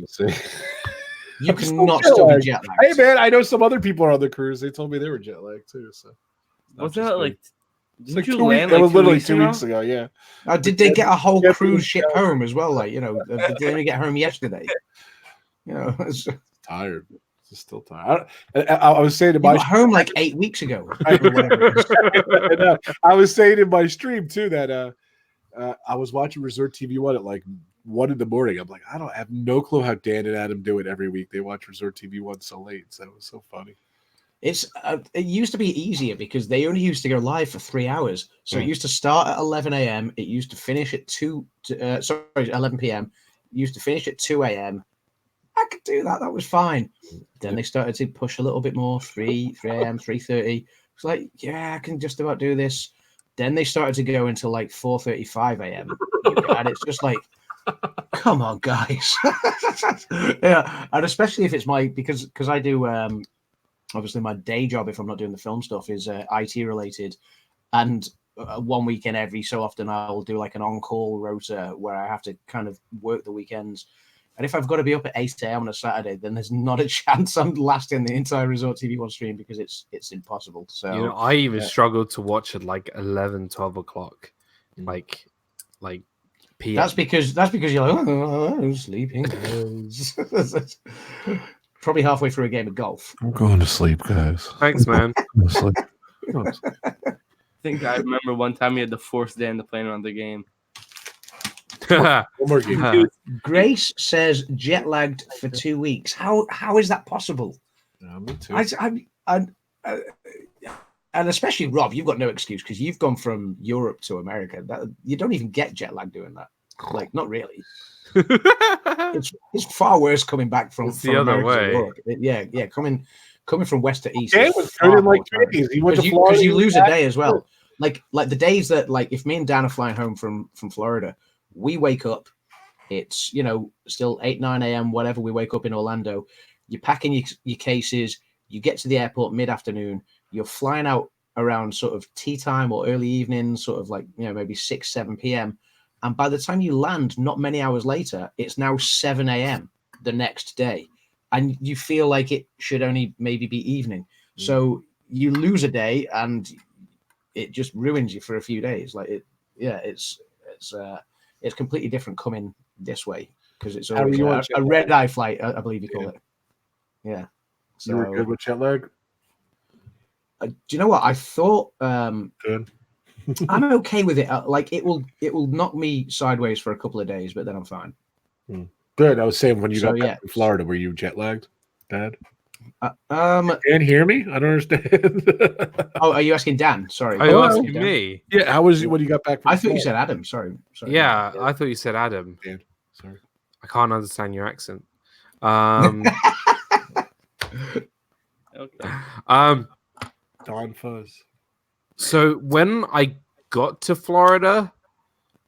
You cannot still be jet lagged. Hey man, I know some other people are on the cruise. They told me they were jet lagged too. So was that Didn't you land it was literally 2 weeks ago. Yeah. Did they get a whole cruise ship home as well? Did they only get home yesterday? Tired. Still tired. I was saying to my home 8 weeks ago. I was saying in my stream too that I was watching Resort TV 1 at 1 in the morning. I'm like, I have no clue how Dan and Adam do it every week. They watch Resort TV 1 so late. So it was so funny. It used to be easier because they only used to go live for 3 hours. So it used to start at 11 a.m. It used to finish at 11 p.m. It used to finish at 2 a.m. I could do that. That was fine. Then they started to push a little bit more, 3 a.m., 3:30. It's I can just about do this. Then they started to go into 4:35 a.m. And it's just come on, guys. Yeah, and especially if it's because I do obviously my day job, if I'm not doing the film stuff, is IT related, and 1 weekend every so often I'll do an on-call rota where I have to kind of work the weekends. And if I've got to be up at 8 a.m. on a Saturday, then there's not a chance I'm lasting the entire Resort TV 1 stream because it's impossible. So I even struggle to watch at 11, 12 o'clock, PM. That's because you're I'm sleeping. Probably halfway through a game of golf. I'm going to sleep, guys. Thanks, man. I think I remember one time we had to force Dan to play another game. One more game. Grace says jet lagged for 2 weeks. How is that possible? Me too. And especially Rob, you've got no excuse because you've gone from Europe to America. You don't even get jet lag doing that. Like, not really. It's far worse coming back from It's the other America to way. Europe. Yeah, coming from west to east. Dan is was far good in like more 3 tiring. days. He went to Because Florida. you lose a back. day as well. Like the days that, like, if me and Dan are flying home from Florida, we wake up. It's still 8-9 a.m. whatever. We wake up in Orlando. You're packing your cases. You get to the airport mid-afternoon. You're flying out around sort of tea time or early evening, sort of like maybe 6-7 p.m. And by the time you land, not many hours later, it's now 7 a.m. the next day, and you feel like it should only maybe be evening. So you lose a day, and it just ruins you for a few days. Like it's completely different coming this way because it's always a red eye flight, I believe you call it. Yeah. So, you were good with jet lag? Do you know what I thought? Good. I'm okay with it. Like it will knock me sideways for a couple of days, but then I'm fine. Good. I was saying when you got back yeah. from Florida, were you jet lagged, Dad? Dan, hear me? I don't understand. Oh, are you asking Dan? Sorry. Are you Oh, asking Dan? me? Yeah. How was when you got back from I thought you Florida? said Adam. Sorry. Yeah, I thought you said Adam. Dan. Sorry. I can't understand your accent. Okay. Don Fuzz. So when I got to Florida,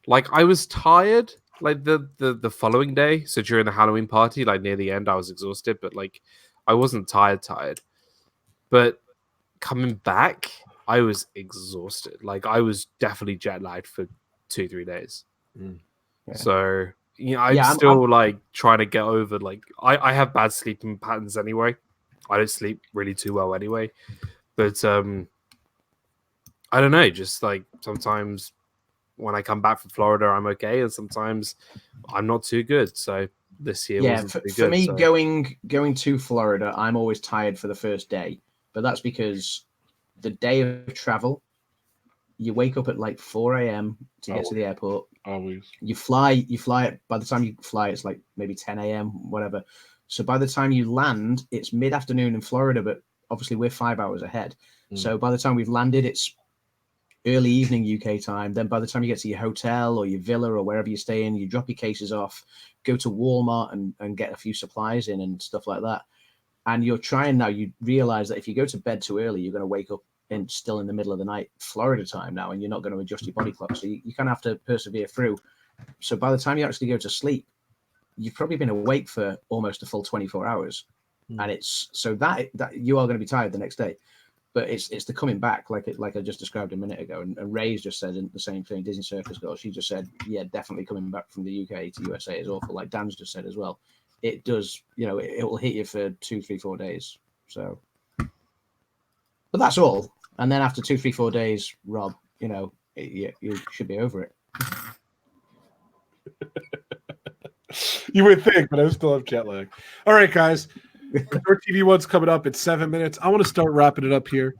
like I was tired, like the following day. So during the Halloween party, like near the end, I was exhausted, but like I wasn't tired. But coming back, I was exhausted. Like I was definitely jet lagged for 2-3 days. Yeah. So I'm still like trying to get over. Like I have bad sleeping patterns anyway. I don't sleep really too well anyway. But I don't know. Just like sometimes when I come back from Florida, I'm okay, and sometimes I'm not too good. So this year wasn't too good. For me, so. going to Florida, I'm always tired for the first day, but that's because the day of travel, you wake up at like 4 a.m. to get to the airport. Always. You fly. By the time you fly, it's like maybe 10 a.m. whatever. So by the time you land, it's mid-afternoon in Florida, but obviously we're 5 hours ahead. So by the time we've landed, it's early evening UK time. Then by the time you get to your hotel or your villa or wherever you're staying, you drop your cases off, go to Walmart and get a few supplies in and stuff like that. And you're trying now, you realize that if you go to bed too early, you're going to wake up still in the middle of the night, Florida time now, and you're not going to adjust your body clock. So you kind of have to persevere through. So by the time you actually go to sleep, you've probably been awake for almost a full 24 hours. And it's so that you are going to be tired the next day. But it's the coming back, like I just described a minute ago, and Ray's just said the same thing. Disney Circus girl, she just said, yeah, definitely coming back from the UK to USA is awful. Like Dan's just said as well, it does. It will hit you for 2, 3, 4 days. So, but that's all. And then after 2, 3, 4 days, Rob, you should be over it. You would think, but I still have jet lag. All right, guys. Our TV one's coming up in 7 minutes. I want to start wrapping it up here.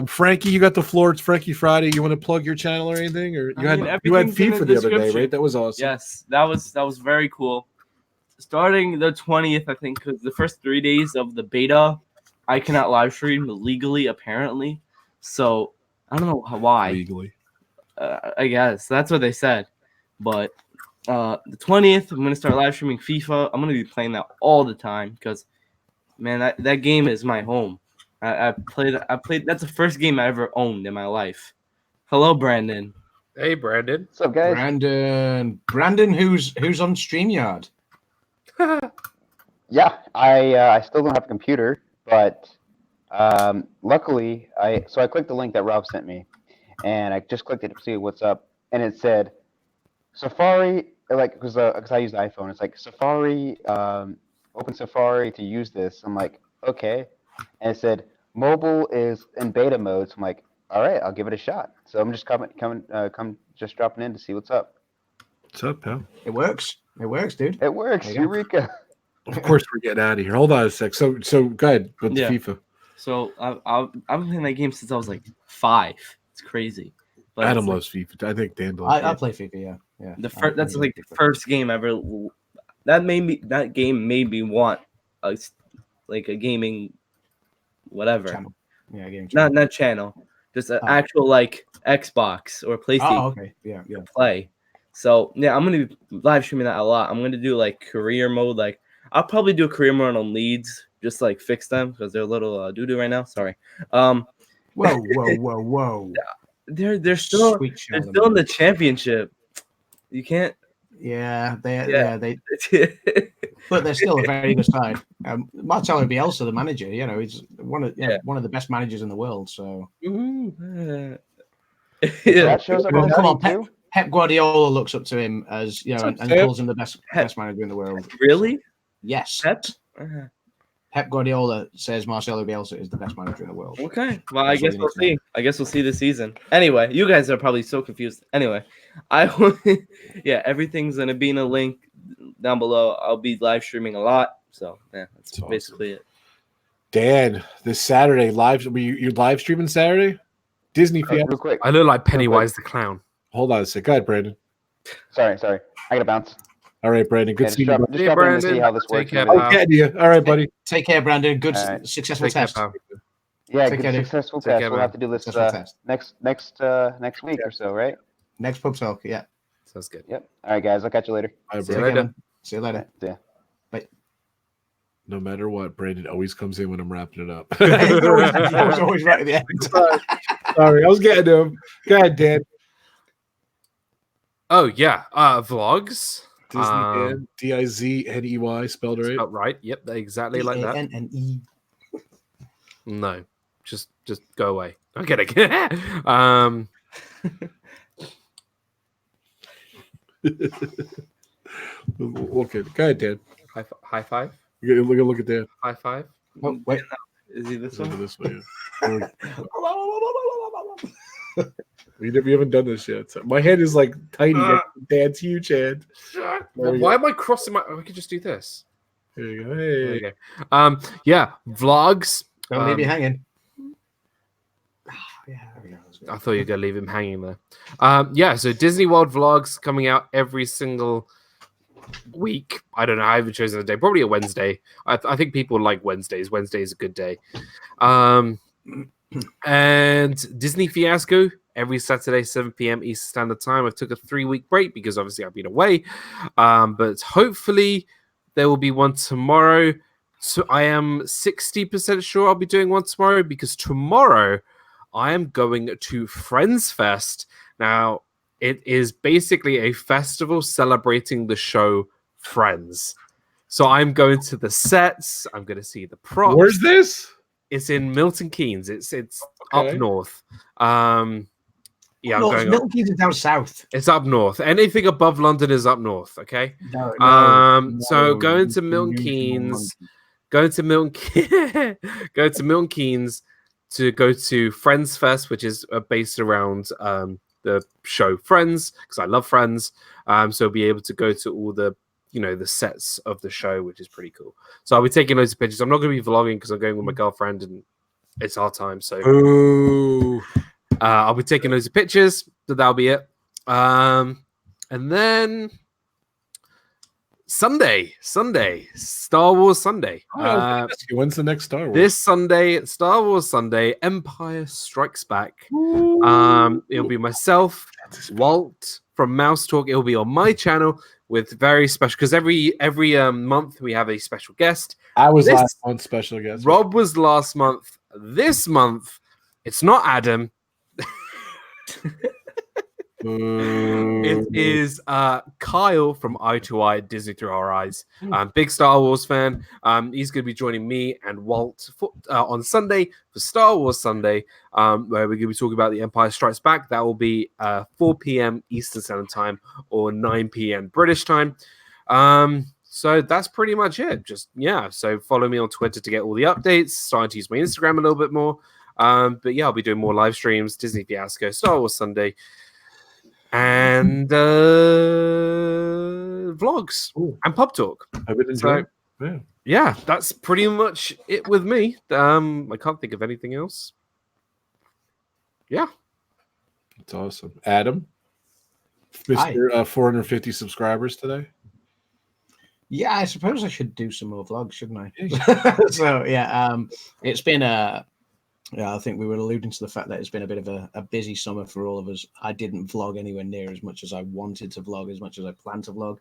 Frankie, you got the floor. It's Frankie Friday. You want to plug your channel or anything? Or you had everything's in FIFA the the other day, description. right? That was awesome. Yes, that was very cool. Starting the 20th, I think, because the first 3 days of the beta, I cannot live stream legally, apparently. So I don't know why. Legally. I guess that's what they said. But the 20th, I'm gonna start live streaming FIFA. I'm gonna be playing that all the time because, man, that game is my home. I played. That's the first game I ever owned in my life. Hello, Brandon. Hey, Brandon. What's up, guys? Brandon, who's on StreamYard? Yeah, I still don't have a computer, but luckily I clicked the link that Rob sent me, and I just clicked it to see what's up, and it said Safari, like because I use the iPhone, it's like Safari, open Safari to use this. I'm like, okay, and it said mobile is in beta mode. So I'm like, all right, I'll give it a shot. So I'm just just dropping in to see what's up. What's up, pal? It works. It works, dude. It works, There you go. Eureka. Of course, we're getting out of here. Hold on a sec. So go ahead with the Yeah. FIFA. So I've been playing that game since I was like 5. It's crazy. But Adam it's loves FIFA. I think Dan does. I play FIFA. Yeah. that's like the first game ever. That game made me want a gaming whatever. Channel. Yeah, game not channel, just an actual like Xbox or PlayStation Oh, okay. Yeah. play. So yeah, I'm gonna be live streaming that a lot. I'm gonna do like career mode. Like I'll probably do a career mode on leads, just like fix them because they're a little doo doo right now. Sorry. Whoa. They're still Sweet they're child of still in mine. the championship. You can't. Yeah, Yeah. they but they're still a very good side. Marcelo Bielsa, the manager, he's one of the best managers in the world. So Yeah. That shows up on come on, Saudi too. Pep Guardiola looks up to him as and calls him the best manager in the world. Really? Yes. Pep? Pep Guardiola says Marcelo Bielsa is the best manager in the world. Okay. Well, I guess we'll see. I guess we'll see this season. Anyway, you guys are probably so confused. Anyway, everything's gonna be in a link down below. I'll be live streaming a lot. So yeah, that's basically it. Dan, this Saturday you live streaming Saturday? Disney Real quick. I look like Pennywise the clown. Hold on a sec. Go ahead, Brandon. Sorry. I gotta bounce. All right, Brandon. Good seeing you. Just drop in to see how this works. Care, Oh, getting you. All right, buddy. Take care, Brandon. Good, Right. successful Take care, test. pal. Yeah, Take good care, successful Take test. care, We'll man. have to do this Successful test. next week or so, right? Next pub talk. Yeah. Sounds good. Yep. All right, guys. I'll catch you later. All right, See you Brandon. later. See you later. Yeah. No matter what, Brandon always comes in when I'm wrapping it up. He's always right at the end. Sorry, I was getting to him. Go ahead, Dan. Oh yeah, vlogs. DizneyDan, DizneyDan spelled right. Oh, right. Yep, exactly like that. DANNE. No, just go away. I'm kidding. Okay, go ahead, Dan. High five. Look at Dan. High five. Oh, wait. Is he this Look at one? this way. We haven't done this yet. So my hand is like tiny. Dan's huge hand. Why am I crossing my? I could just do this. There you go. There Hey. you go. Yeah, vlogs. Don't leave you hanging. Yeah, there we go. I thought you were gonna leave him hanging there. Yeah, so Disney World vlogs coming out every single week. I don't know. I haven't chosen a day. Probably a Wednesday. I think people like Wednesdays. Wednesday is a good day. And Disney Fiasco every Saturday, 7 p.m. Eastern Standard Time. I took a 3-week break because obviously I've been away. But hopefully there will be one tomorrow. So I am 60% sure I'll be doing one tomorrow because tomorrow I am going to Friends Fest. Now, it is basically a festival celebrating the show Friends. So I'm going to the sets. I'm going to see the props. Where's this? It's in Milton Keynes. It's Okay. up north. Yeah, I'm going. Milton Keynes is down south. It's up north. Anything above London is up north. Okay. So going to Milton Keynes. Going to Milton Keynes to go to Friends Fest, which is based around the show Friends, because I love Friends. So be able to go to all the the sets of the show, which is pretty cool. So I'll be taking loads of pictures. I'm not going to be vlogging because I'm going with my girlfriend and it's our time. So I'll be taking loads of pictures. So that'll be it. And then Sunday, Star Wars Sunday. When's the next Star Wars? This Sunday, Star Wars Sunday, Empire Strikes Back. It'll be myself, Walt from Mouse Talk. It'll be on my channel with very special, because every month we have a special guest. I was last month's special guest. Rob was last month. This month, it's not Adam. It is Kyle from Eye to Eye, Disney Through Our Eyes. Big Star Wars fan. He's going to be joining me and Walt on Sunday for Star Wars Sunday, where we're going to be talking about The Empire Strikes Back. That will be 4 p.m. Eastern Standard Time or 9 p.m. British time. So that's pretty much it. So follow me on Twitter to get all the updates. Starting to use my Instagram a little bit more. But yeah, I'll be doing more live streams, Disney Fiasco, Star Wars Sunday, and vlogs and pub talk. I've been enjoying. Yeah, that's pretty much it with me. I can't think of anything else. Yeah, It's awesome. Adam, Mr. 450 subscribers today. Yeah, I suppose I should do some more vlogs, shouldn't I? So yeah, it's been a Yeah, I think we were alluding to the fact that it's been a bit of a busy summer for all of us. I didn't vlog anywhere near as much as I wanted to vlog, as much as I planned to vlog.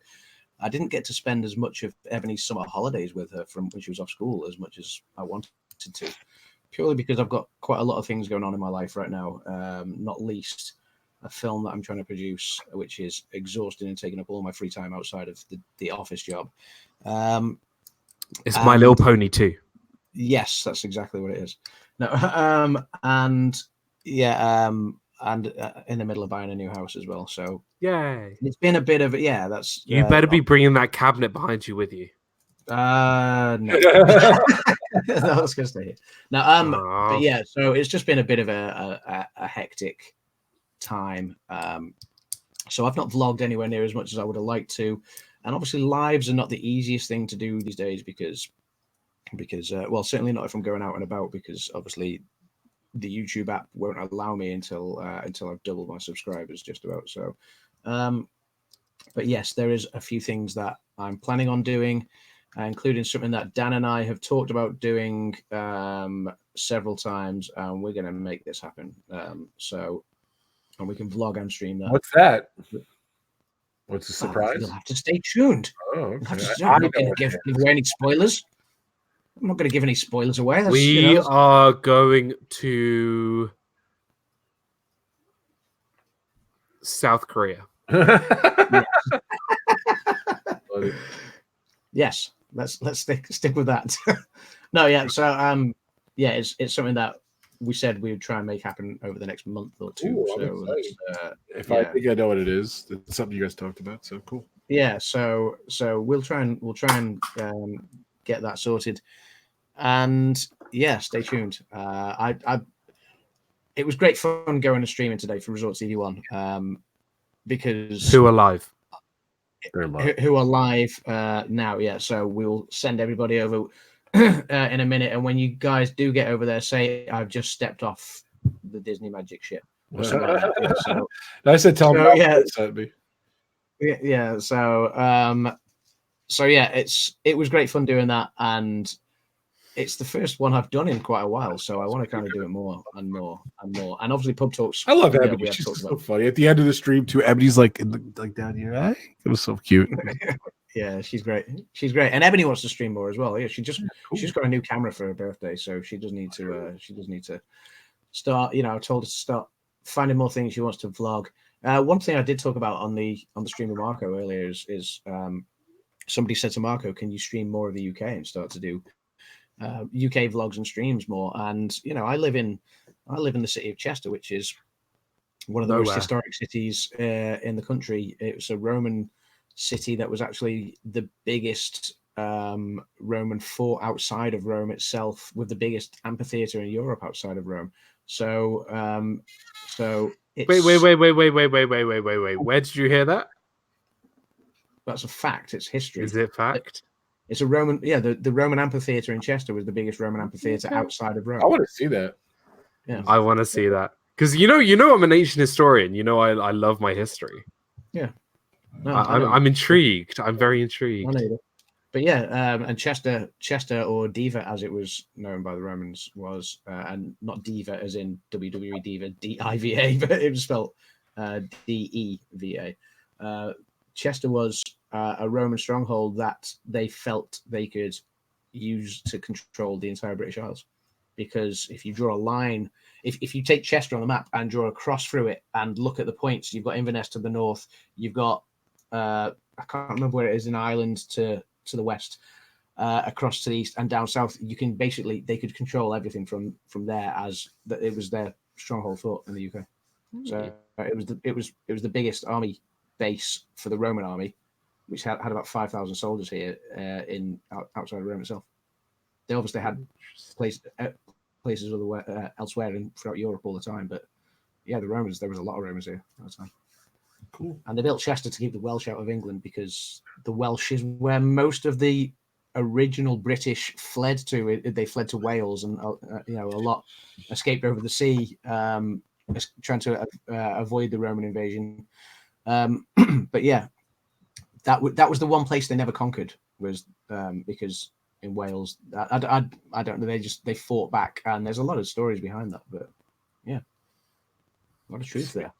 I didn't get to spend as much of Ebony's summer holidays with her from when she was off school as much as I wanted to, purely because I've got quite a lot of things going on in my life right now, not least a film that I'm trying to produce, which is exhausting and taking up all my free time outside of the office job. It's My Little Pony too. Yes, that's exactly what it is. No, and yeah, and in the middle of buying a new house as well. So Yay! it's been a bit of that's. You better be bringing that cabinet behind you with you. No, no, I was gonna stay here. No, but yeah, so it's just been a bit of a hectic time. So I've not vlogged anywhere near as much as I would have liked to, and obviously lives are not the easiest thing to do these days because well, certainly not if I'm going out and about, because obviously the YouTube app won't allow me until I've doubled my subscribers just about. So but yes, there is a few things that I'm planning on doing, including something that Dan and I have talked about doing several times, and we're going to make this happen. So, and we can vlog and stream that. What's that? What's the surprise? You'll have to stay tuned. Oh, okay. I'm not going to give away any spoilers. I'm not going to give any spoilers away. We are going to South Korea. Yes, let's stick with that. No, yeah. So yeah, it's something that we said we would try and make happen over the next month or two. Ooh, I think I know what it is, it's something you guys talked about. So cool. Yeah. So we'll try and get that sorted. And yeah, stay tuned. It was great fun going and streaming today for Resort TV 1, because who are live now. Yeah, so we'll send everybody over in a minute, and when you guys do get over there, say I've just stepped off the Disney magic ship. So, I said tell me. Yeah, yeah. So yeah, it was great fun doing that, and it's the first one I've done in quite a while, so I want to kind of do it more and more and more. And obviously, Pub Talks. I love Ebony. She's so funny. At the end of the stream, too, Ebony's like down here. Right? It was so cute. Yeah, she's great. She's great, and Ebony wants to stream more as well. Yeah, she's got a new camera for her birthday, so she does need to. She does need to start. I told her to start finding more things she wants to vlog. One thing I did talk about on the stream with Marco earlier is somebody said to Marco, "Can you stream more of the UK and start to do UK vlogs and streams more?" And I live in the city of Chester, which is one of the most historic cities in the country. It was a Roman city that was actually the biggest Roman fort outside of Rome itself, with the biggest amphitheater in Europe outside of Rome. So it's... wait. Where did you hear that? That's a fact. It's history. Is it fact? It's a Roman, the Roman amphitheater in Chester was the biggest Roman amphitheater outside of Rome. I want to see that. Yeah, I want to see that, because I'm an ancient historian. I love my history. Yeah, no, I'm intrigued. I'm very intrigued. I know. But yeah, and Chester, or Diva as it was known by the Romans, was and not Diva as in WWE Diva, D-I-V-A, but it was spelled D-E-V-A. Chester was a Roman stronghold that they felt they could use to control the entire British Isles. Because if you draw a line, if you take Chester on the map and draw a cross through it and look at the points, you've got Inverness to the north, you've got I can't remember where it is in Ireland to the west, across to the east and down south. You can they could control everything from there, as that it was their stronghold fort in the UK. So it was the biggest army base for the Roman army, which had about 5,000 soldiers here outside of Rome itself. They obviously had places elsewhere throughout Europe all the time, but yeah, the Romans, there was a lot of Romans here at the time. Cool. And they built Chester to keep the Welsh out of England, because the Welsh is where most of the original British fled to. They fled to Wales, and a lot escaped over the sea, trying to avoid the Roman invasion. But yeah, that was the one place they never conquered, was because in Wales. I don't know. They fought back, and there's a lot of stories behind that. But yeah, a lot of truth there.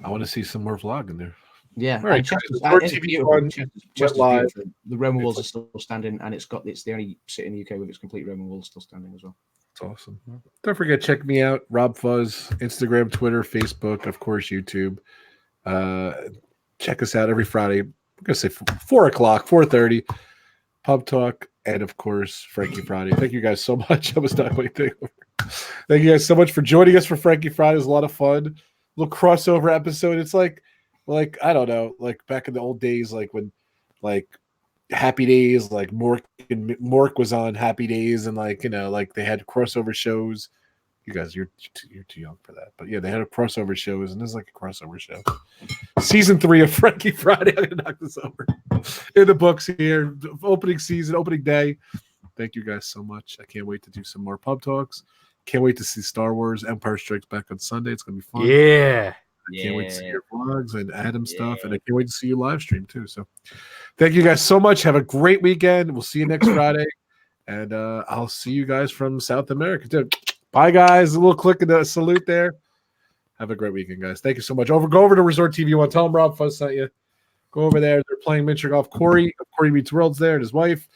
I want to see some more vlogging there. Yeah, All right, and guys, Chester's, Resort it's TV beautiful. fun, Chester's live. beautiful. The Roman walls are still standing, and it's the only city in the UK with its complete Roman walls still standing as well. It's awesome. Don't forget, check me out, Rob Fuzz, Instagram, Twitter, Facebook, of course, YouTube. Check us out every Friday. I'm gonna say 4 o'clock, 4:30, Pub Talk, and of course, Frankie Friday. Thank you guys so much. I was not going to. Thank you guys so much for joining us for Frankie Friday. It was a lot of fun. Little crossover episode. It's like I don't know, like back in the old days, like when like Happy Days, like Mork was on Happy Days, and like like they had crossover shows. You guys, you're too young for that, but yeah, they had a crossover shows, and this is like a crossover show. Season 3 of Frankie Friday. I'm gonna knock this over in the books here. Opening season, opening day. Thank you guys so much. I can't wait to do some more pub talks. Can't wait to see Star Wars Empire Strikes Back on Sunday. It's gonna be fun. Yeah. I can't wait to see your vlogs and Adam stuff, and I can't wait to see you live stream too. So thank you guys so much. Have a great weekend. We'll see you next Friday. And I'll see you guys from South America too. Bye guys. A little click and a salute there. Have a great weekend, guys. Thank you so much. Go over to Resort TV One. Tell them Rob Fuzz sent you. Go over there. They're playing miniature golf. Corey Meets Worlds there and his wife.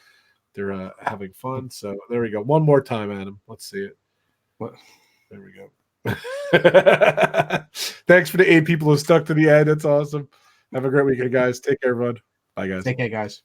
They're having fun. So there we go. One more time, Adam. Let's see it. What? There we go. Thanks for the 8 people who stuck to the end. That's awesome. Have a great weekend, guys. Take care, everyone. Bye, guys. Take care, guys.